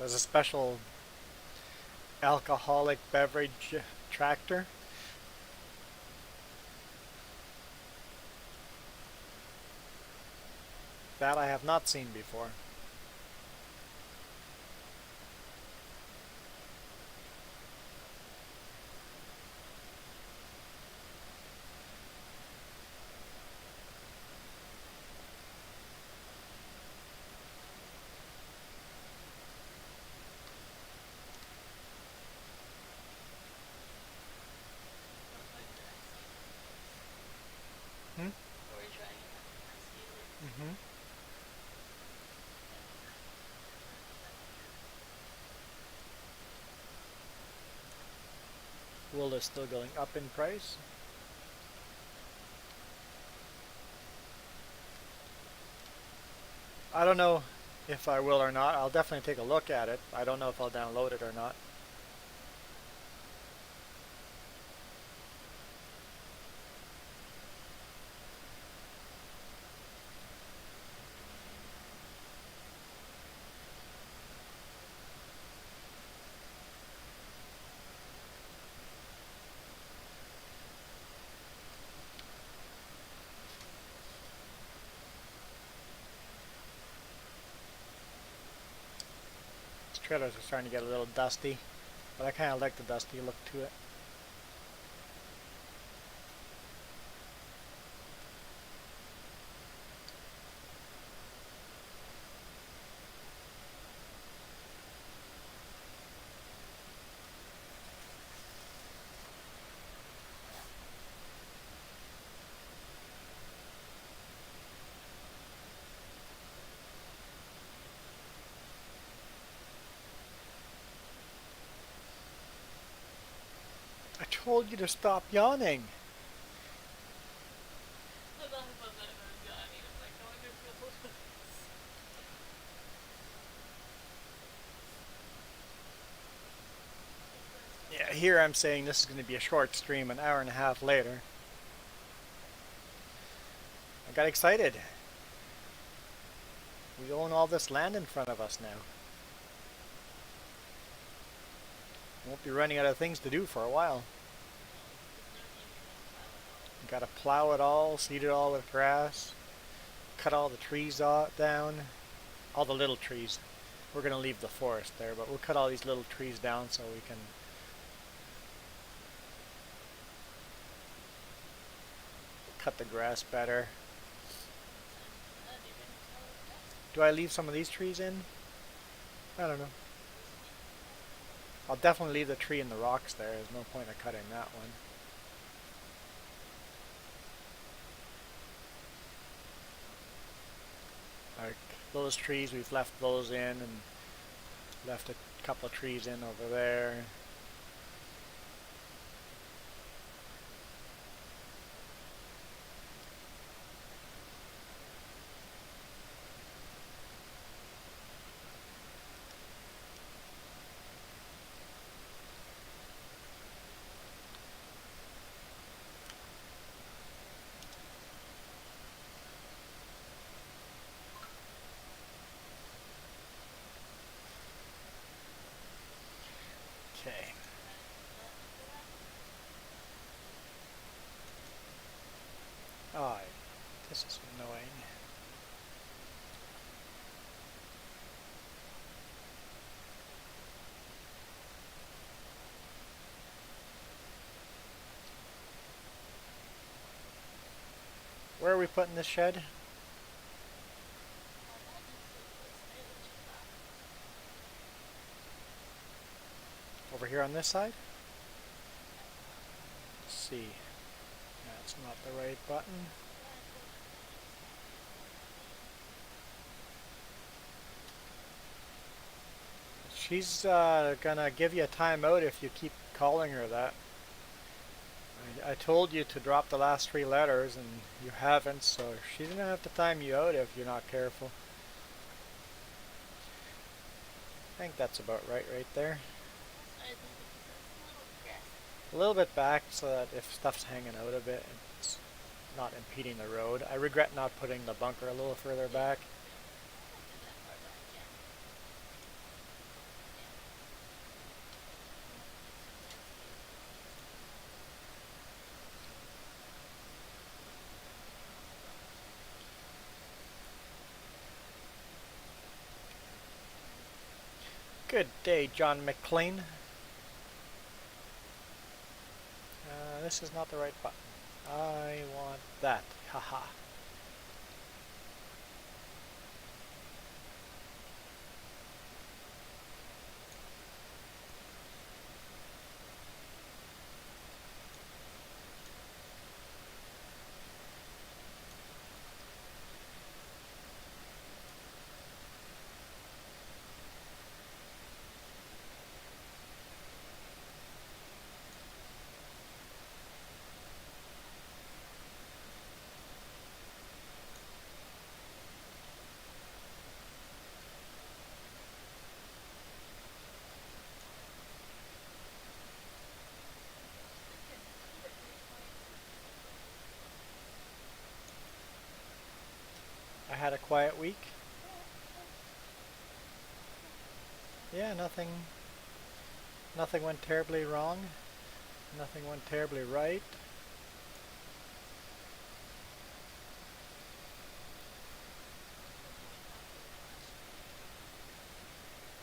So it's a special alcoholic beverage tractor? That I have not seen before. Hmm? Mm-hmm. Wool is still going up in price. I don't know if I will or not. I'll definitely take a look at it. I don't know if I'll download it or not. These trailers are starting to get a little dusty, but I kind of like the dusty look to it. I told you to stop yawning. Yeah, here I'm saying this is going to be a short stream, an hour and a half later. I got excited. We own all this land in front of us now. Won't be running out of things to do for a while. Got to plow it all, seed it all with grass, cut all the trees down, all the little trees. We're going to leave the forest there, but we'll cut all these little trees down so we can cut the grass better. Do I leave some of these trees in? I don't know. I'll definitely leave the tree in the rocks there. There's no point in cutting that one. like those trees, we've left those in and left a couple of trees in over there. Okay. Oh, this is annoying. Where are we putting this shed? Over here on this side? Let's see. That's not the right button. She's gonna give you a timeout if you keep calling her that. I told you to drop the last 3 letters and you haven't, so she's gonna have to time you out if you're not careful. I think that's about right there. A little bit back so that if stuff's hanging out a bit, it's not impeding the road. I regret not putting the bunker a little further back. Good day, John McLean. This is not the right button. I want that. Haha. I had a quiet week. Yeah, nothing went terribly wrong. Nothing went terribly right.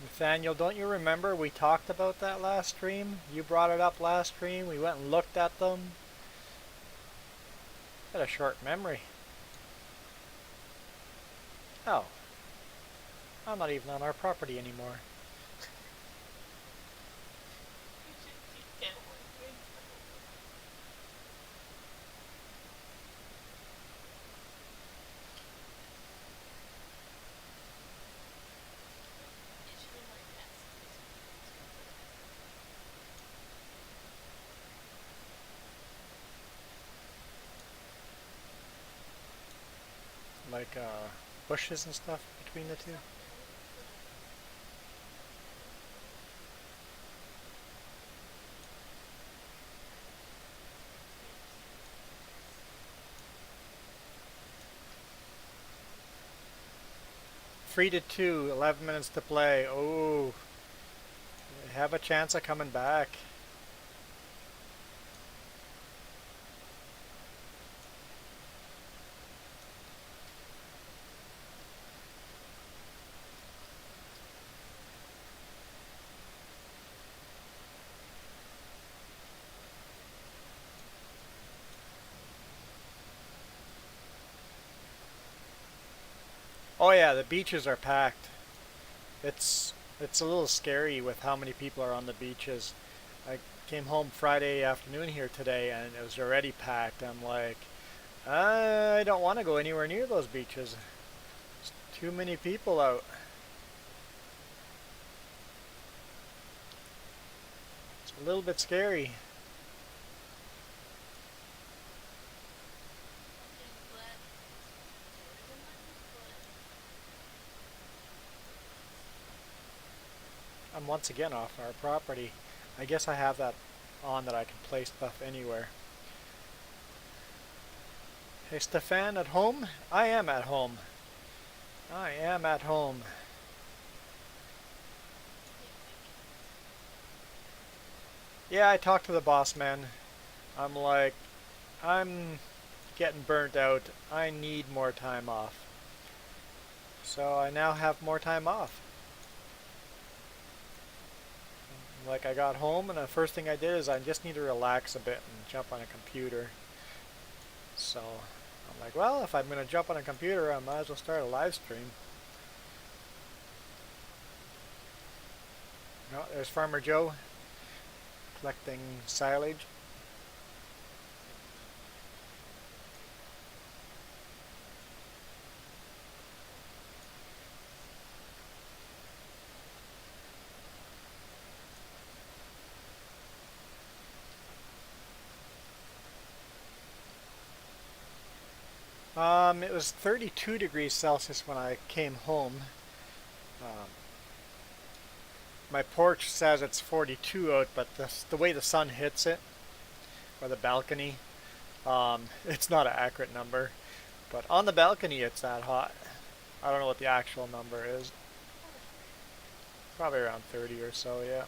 Nathaniel, don't you remember we talked about that last stream? You brought it up last stream. We went and looked at them. Got a short memory. Oh. I'm not even on our property anymore. Like bushes and stuff between the two. Three to 2, 11 minutes to play. Oh, have a chance of coming back. Oh yeah, the beaches are packed. It's a little scary with how many people are on the beaches. I came home Friday afternoon here today and it was already packed. I'm like, I don't want to go anywhere near those beaches. It's Too many people out. It's a little bit scary. I'm once again off our property. I guess I have that on that I can place stuff anywhere. Hey Stefan, at home? I am at home. I am at home. Yeah, I talked to the boss man. I'm like, I'm getting burnt out. I need more time off. So I now have more time off. Like I got home and the first thing I did is I just need to relax a bit and jump on a computer. So I'm like, well, if I'm going to jump on a computer, I might as well start a live stream. No, there's Farmer Joe collecting silage. It was 32 degrees Celsius when I came home. Um, my porch says it's 42 out, but the way the sun hits it, or the balcony, it's not an accurate number. But on the balcony, it's that hot. I don't know what the actual number is. Probably around 30 or so, yeah.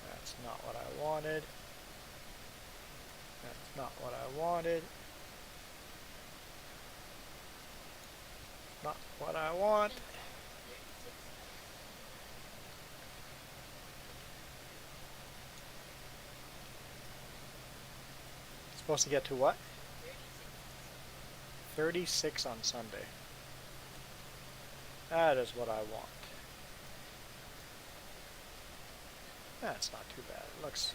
That's not what I wanted. That's not what I wanted. Not what I want. Supposed to get to what? 36 on Sunday. That is what I want. That's not too bad. It looks.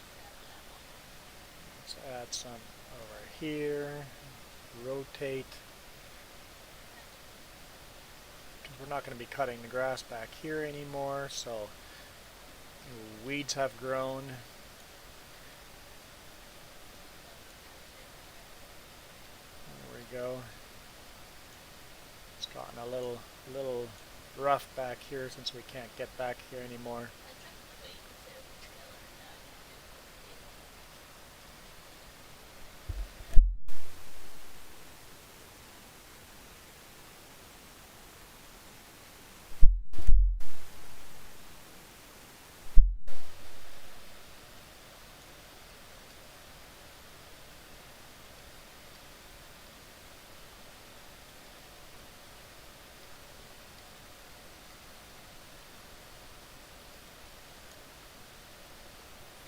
Let's add some over here. Rotate. Because we're not going to be cutting the grass back here anymore, so weeds have grown. There we go. It's gotten a little rough back here since we can't get back here anymore.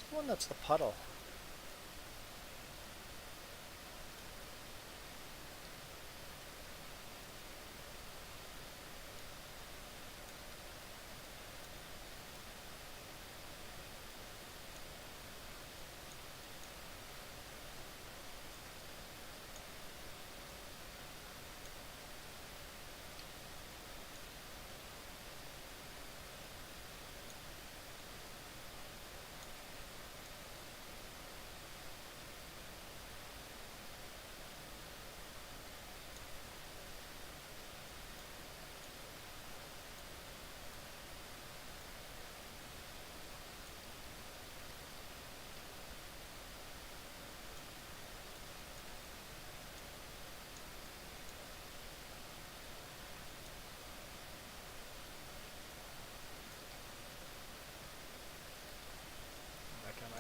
The one that's the puddle.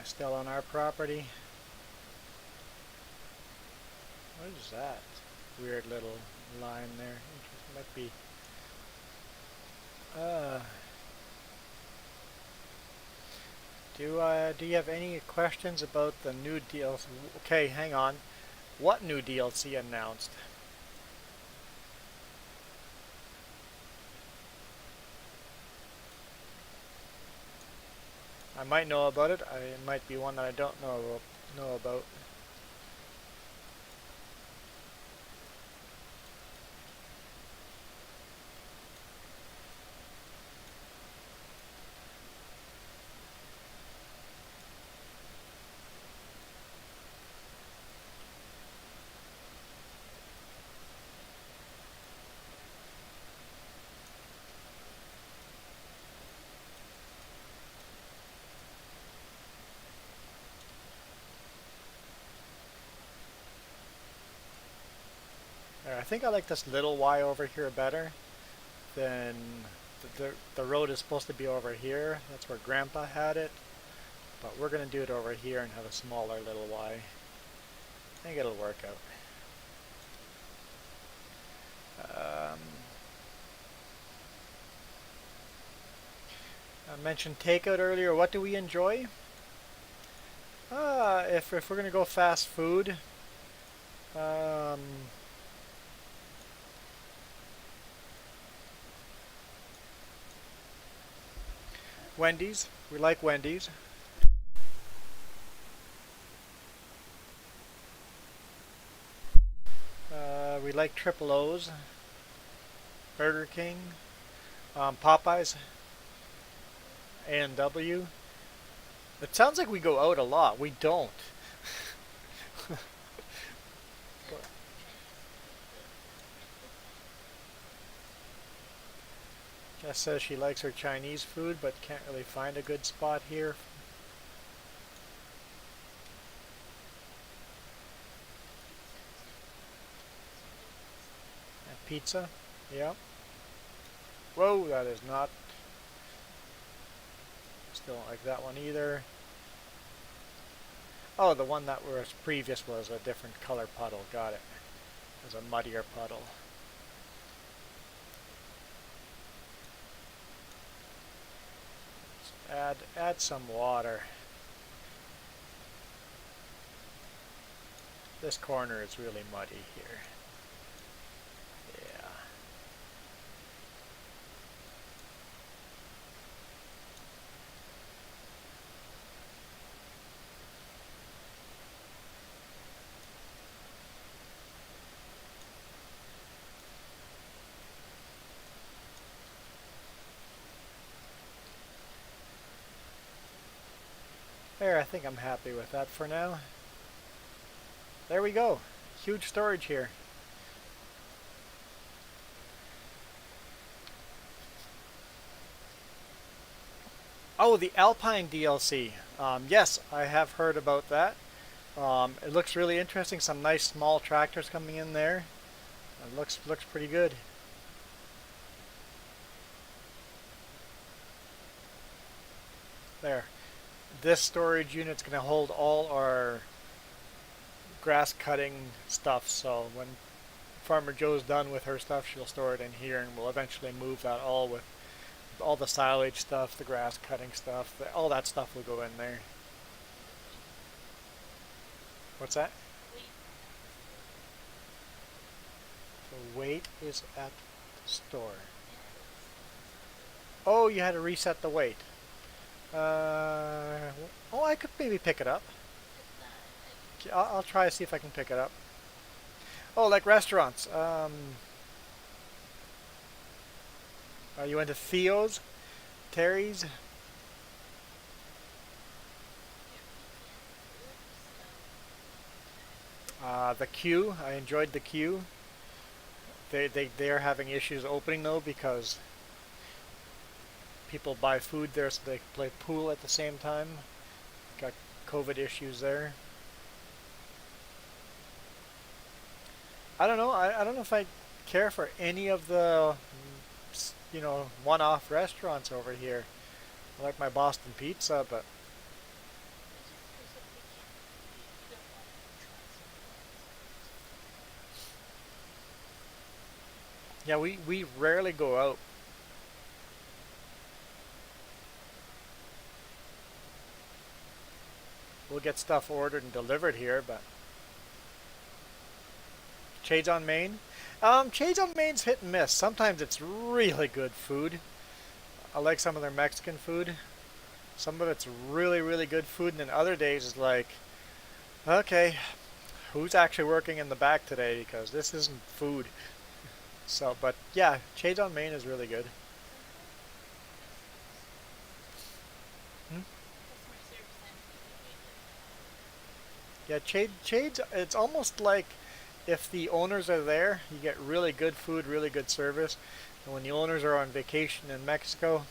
Still on our property. What is that? Weird little line there. It might be. Do you have any questions about the new deals? Okay, hang on. What new DLC announced? I might know about it. It might be one that I don't know about. I think I like this little Y over here better than the road is supposed to be over here. That's where Grandpa had it. But we're going to do it over here and have a smaller little Y. I think it'll work out. I mentioned takeout earlier. What do we enjoy? If we're going to go fast food, Wendy's. We like Wendy's. We like Triple O's, Burger King, Popeyes, A&W. It sounds like we go out a lot. We don't. Jess says she likes her Chinese food, but can't really find a good spot here. And pizza, yeah. Whoa, that is not. Still don't like that one either. Oh, the one that was previous was a different color puddle. Got it. It was a muddier puddle. Add some water. This corner is really muddy here. Yeah. There, I think I'm happy with that for now. There we go. Huge storage here. Oh, the Alpine DLC. Yes, I have heard about that. It looks really interesting. Some nice small tractors coming in there. It looks pretty good. There. This storage unit's going to hold all our grass cutting stuff, so when Farmer Joe's done with her stuff, she'll store it in here, and we'll eventually move that all with all the silage stuff, the grass cutting stuff, all that stuff will go in there. What's that? The weight is at the store. Oh, you had to reset the weight. Oh, I could maybe pick it up. I'll try to see if I can pick it up. Oh, like restaurants. You went to Theo's? Terry's? The queue. I enjoyed the queue. They are having issues opening though because people buy food there so they can play pool at the same time. Got COVID issues there. I don't know. I don't know if I care for any of the, you know, one-off restaurants over here. I like my Boston pizza, but yeah, we rarely go out. We'll get stuff ordered and delivered here, but Shades on Main. Shades on Main's hit and miss. Sometimes it's really good food. I like some of their Mexican food. Some of it's really, really good food, and then other days it's like, okay, who's actually working in the back today because this isn't food. So, but yeah, Shades on Main is really good. Hmm? Yeah, Shades, it's almost like if the owners are there, you get really good food, really good service. And when the owners are on vacation in Mexico,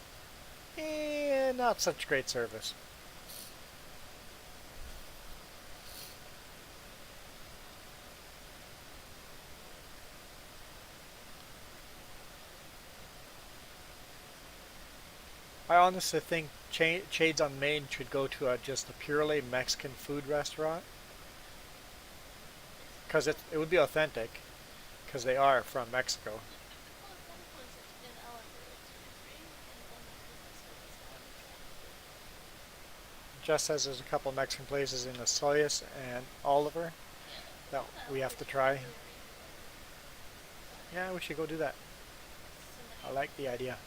not such great service. I honestly think Shades on Main should go to just a purely Mexican food restaurant, because it would be authentic, because they are from Mexico. Just as there's a couple Mexican places in Soyuz and Oliver that we have to try. Yeah, we should go do that. I like the idea.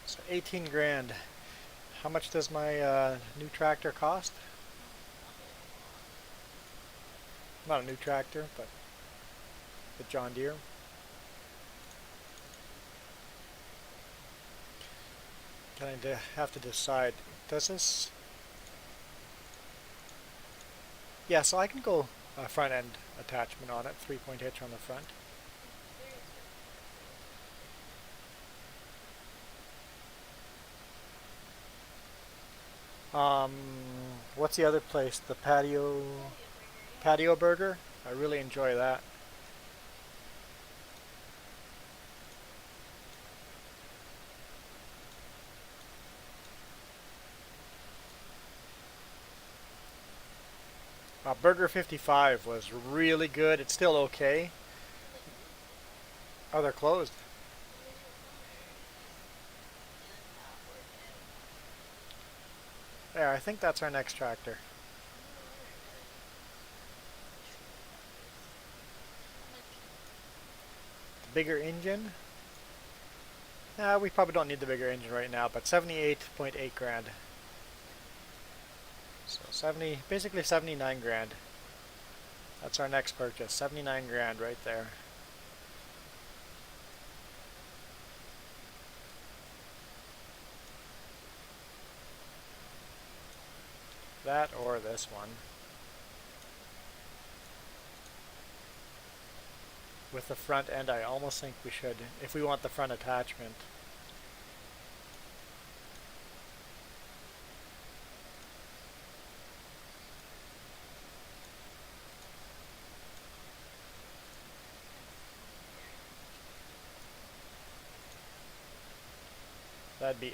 So 18 grand. How much does my new tractor cost? Not a new tractor, but the John Deere. Kind of have to decide. Does this? Yeah, so I can go front end attachment on it, 3-point hitch on the front. What's the other place? The patio burger. I really enjoy that. Burger 55 was really good. It's still okay. Oh, they're closed. There, I think that's our next tractor. The bigger engine. We probably don't need the bigger engine right now, but 78.8 grand. So basically 79 grand. That's our next purchase, 79 grand right there. That or this one. With the front end, I almost think we should, if we want the front attachment. That'd be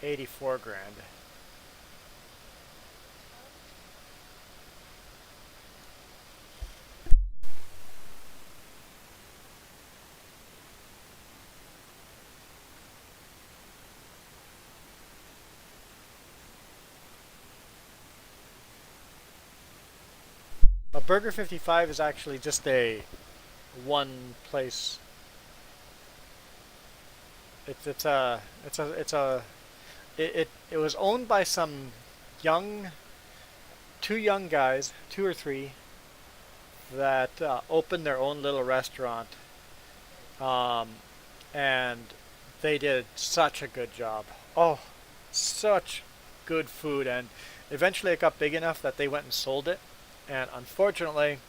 84 grand. A Burger 55 is actually just a one place. It was owned by some two young guys, two or three, that opened their own little restaurant, and they did such a good job. Oh, such good food, and eventually it got big enough that they went and sold it, and unfortunately,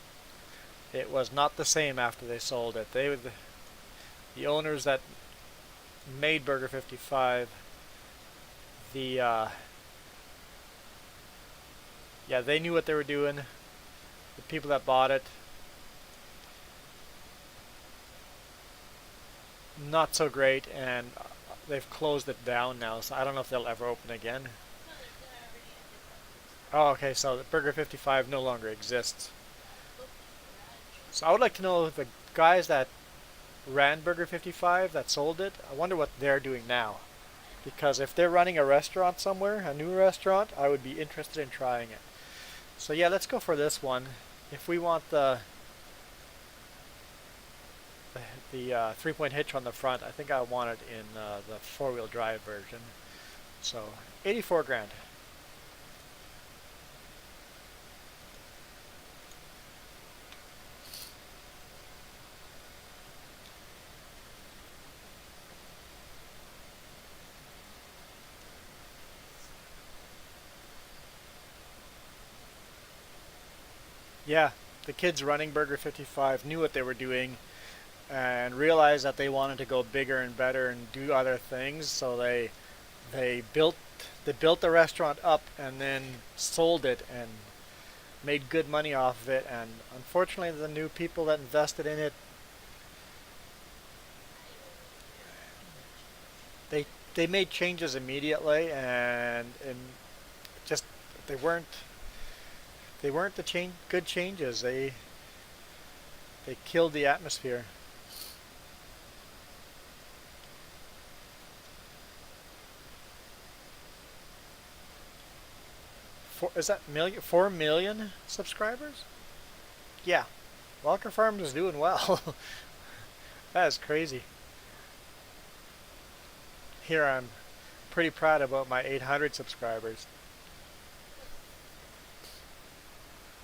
it was not the same after they sold it. They were the owners that made Burger 55. Yeah, they knew what they were doing. The people that bought it, not so great, and they've closed it down now, so I don't know if they'll ever open again. Oh, okay, so the Burger 55 no longer exists. So I would like to know the guys that ran Burger 55 that sold it, I wonder what they're doing now. Because if they're running a restaurant somewhere, a new restaurant, I would be interested in trying it. So yeah, let's go for this one. If we want the 3-point hitch on the front, I think I want it in the 4-wheel drive version. So 84 grand. Yeah, the kids running Burger 55 knew what they were doing and realized that they wanted to go bigger and better and do other things, so they built the restaurant up and then sold it and made good money off of it. And unfortunately, the new people that invested in it they made changes immediately, and just they weren't they weren't the good changes. They killed the atmosphere. Is that 4 million subscribers? Yeah, Walker Farms is doing well. That is crazy. Here I'm pretty proud about my 800 subscribers.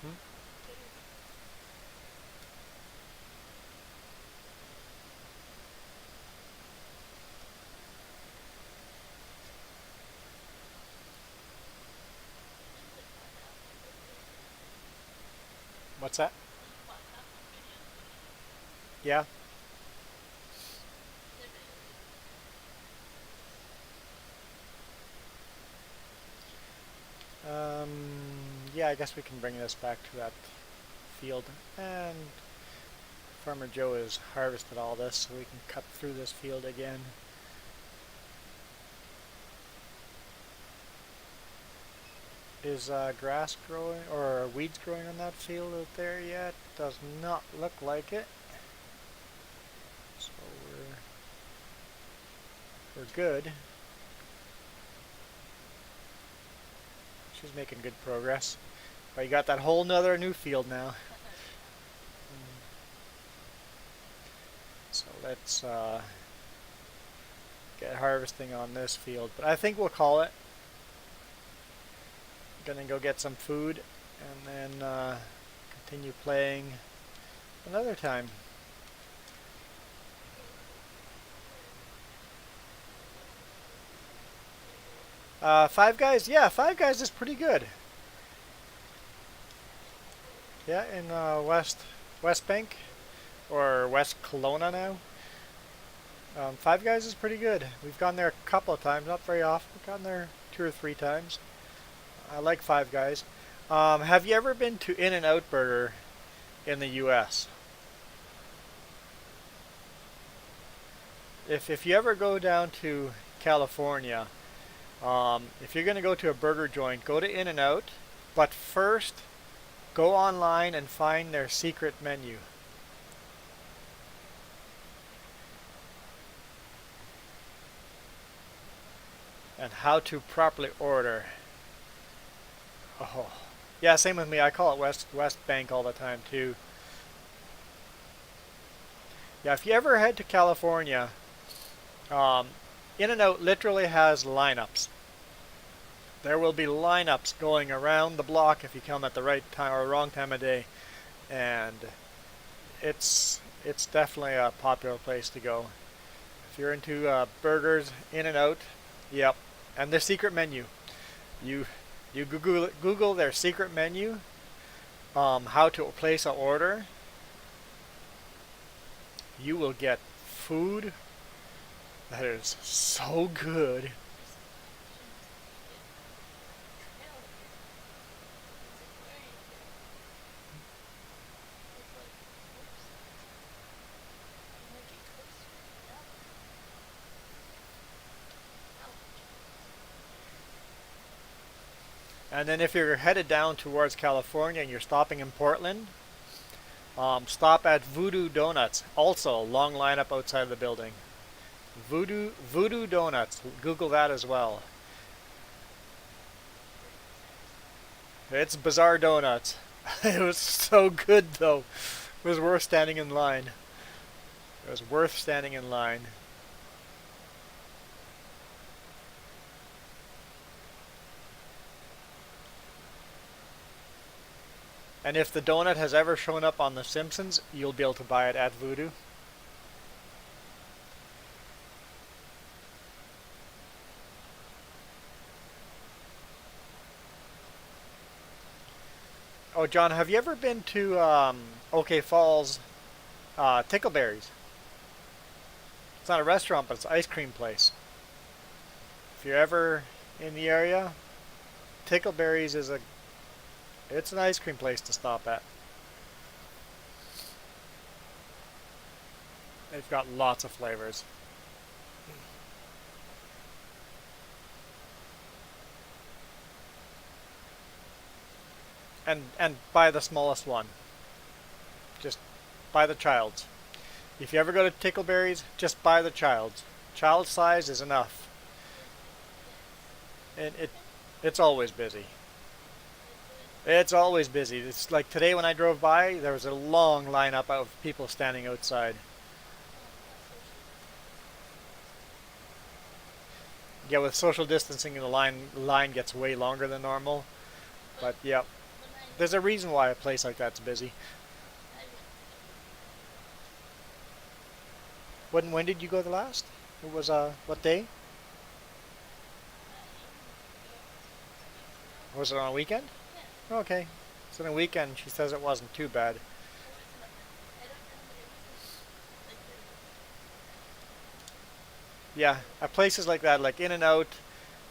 Hmm? What's that? Yeah. Um, yeah, I guess we can bring this back to that field. And Farmer Joe has harvested all this, so we can cut through this field again. Is grass growing or weeds growing on that field out there yet? Does not look like it. So we're good. She's making good progress. But you got that whole nother new field now. So let's get harvesting on this field. But I think we'll call it. Gonna go get some food and then continue playing another time. Five Guys? Yeah, Five Guys is pretty good. Yeah, in West Bank or West Kelowna now. Five Guys is pretty good. We've gone there a couple of times, not very often. We've gone there 2 or 3 times. I like Five Guys. Have you ever been to In-N-Out Burger in the U.S.? If you ever go down to California, if you're going to go to a burger joint, go to In-N-Out, but first go online and find their secret menu. And how to properly order. Oh, yeah, same with me. I call it West Bank all the time too. Yeah, if you ever head to California, In-N-Out literally has lineups. There will be lineups going around the block if you come at the right time or wrong time of day, and it's definitely a popular place to go. If you're into burgers, In-N-Out, yep, and their secret menu. You Google their secret menu, how to place an order. You will get food that is so good. And then if you're headed down towards California and you're stopping in Portland, stop at Voodoo Donuts. Also, long lineup outside of the building. Voodoo Donuts. Google that as well. It's bizarre donuts. It was so good though. It was worth standing in line. It was worth standing in line. And if the donut has ever shown up on The Simpsons, you'll be able to buy it at Voodoo. Oh, John, have you ever been to OK Falls Tickleberries? It's not a restaurant, but it's an ice cream place. If you're ever in the area, Tickleberries is it's an ice cream place to stop at. They've got lots of flavors. And buy the smallest one. Just buy the child's. If you ever go to Tickleberries, just buy the child's. Child size is enough. And it's always busy. It's always busy. It's like today when I drove by, there was a long lineup of people standing outside. Yeah, with social distancing, the line gets way longer than normal. But yeah, there's a reason why a place like that's busy. When did you go the last? It was what day? Was it on a weekend? Okay. So on a weekend, she says it wasn't too bad. Yeah, at places like that, like In-N-Out,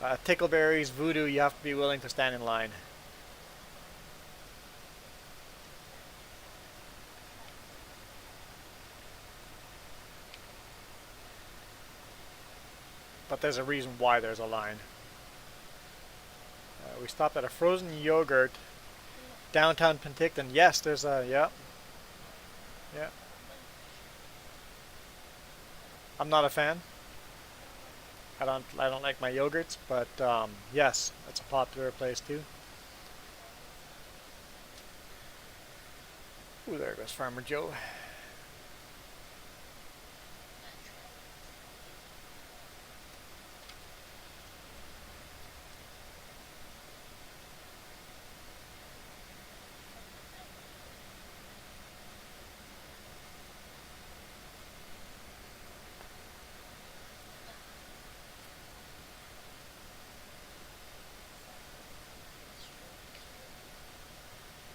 Tickleberries, Voodoo, you have to be willing to stand in line. But there's a reason why there's a line. We stopped at a frozen yogurt downtown Penticton. Yes, there's a yeah, yeah. I'm not a fan. I don't like my yogurts, but yes, that's a popular place too. Ooh, there goes Farmer Joe.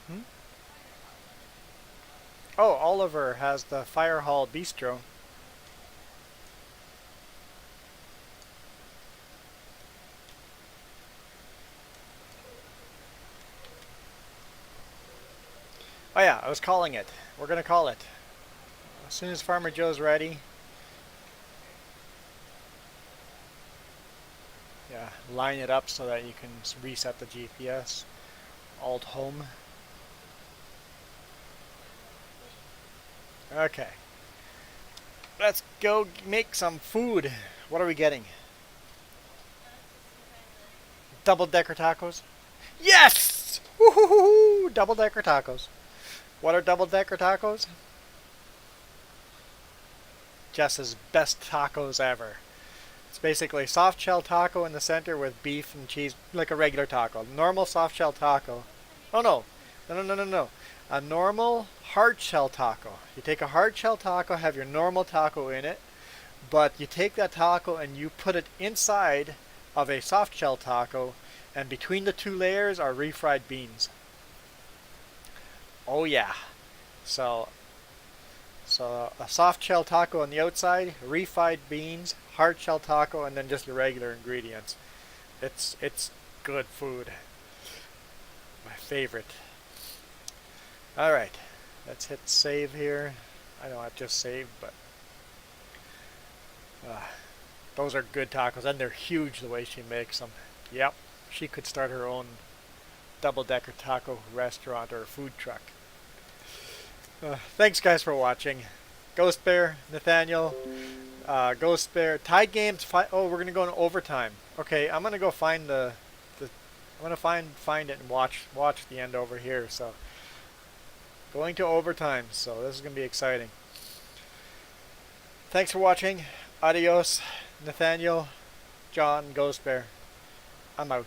Hmm? Oh, Oliver has the Fire Hall Bistro. Oh yeah, I was calling it. We're gonna call it. As soon as Farmer Joe's ready. Yeah, line it up so that you can reset the GPS. Alt home. Okay. Let's go make some food. What are we getting? Double-decker tacos? Yes! Woohoo! Double-decker tacos. What are double-decker tacos? Jess's best tacos ever. It's basically soft shell taco in the center with beef and cheese, like a regular taco. Normal soft shell taco. Oh no. No, no, no, no, no. A normal hard shell taco. You take a hard shell taco, have your normal taco in it, but you take that taco and you put it inside of a soft shell taco, and between the two layers are refried beans. Oh yeah. So a soft shell taco on the outside, refried beans, hard shell taco, and then just your regular ingredients. It's good food. My favorite. All right, let's hit save here. I know I've just saved, but uh, those are good tacos, and they're huge the way she makes them. Yep, she could start her own double-decker taco restaurant or food truck. Thanks guys for watching. Ghost Bear, Nathaniel, Ghost Bear, Tide Games. Oh, we're gonna go in overtime. Okay, I'm gonna go find I'm gonna find it and watch the end over here. So going to overtime. So this is gonna be exciting. Thanks for watching. Adios, Nathaniel, John, Ghost Bear. I'm out.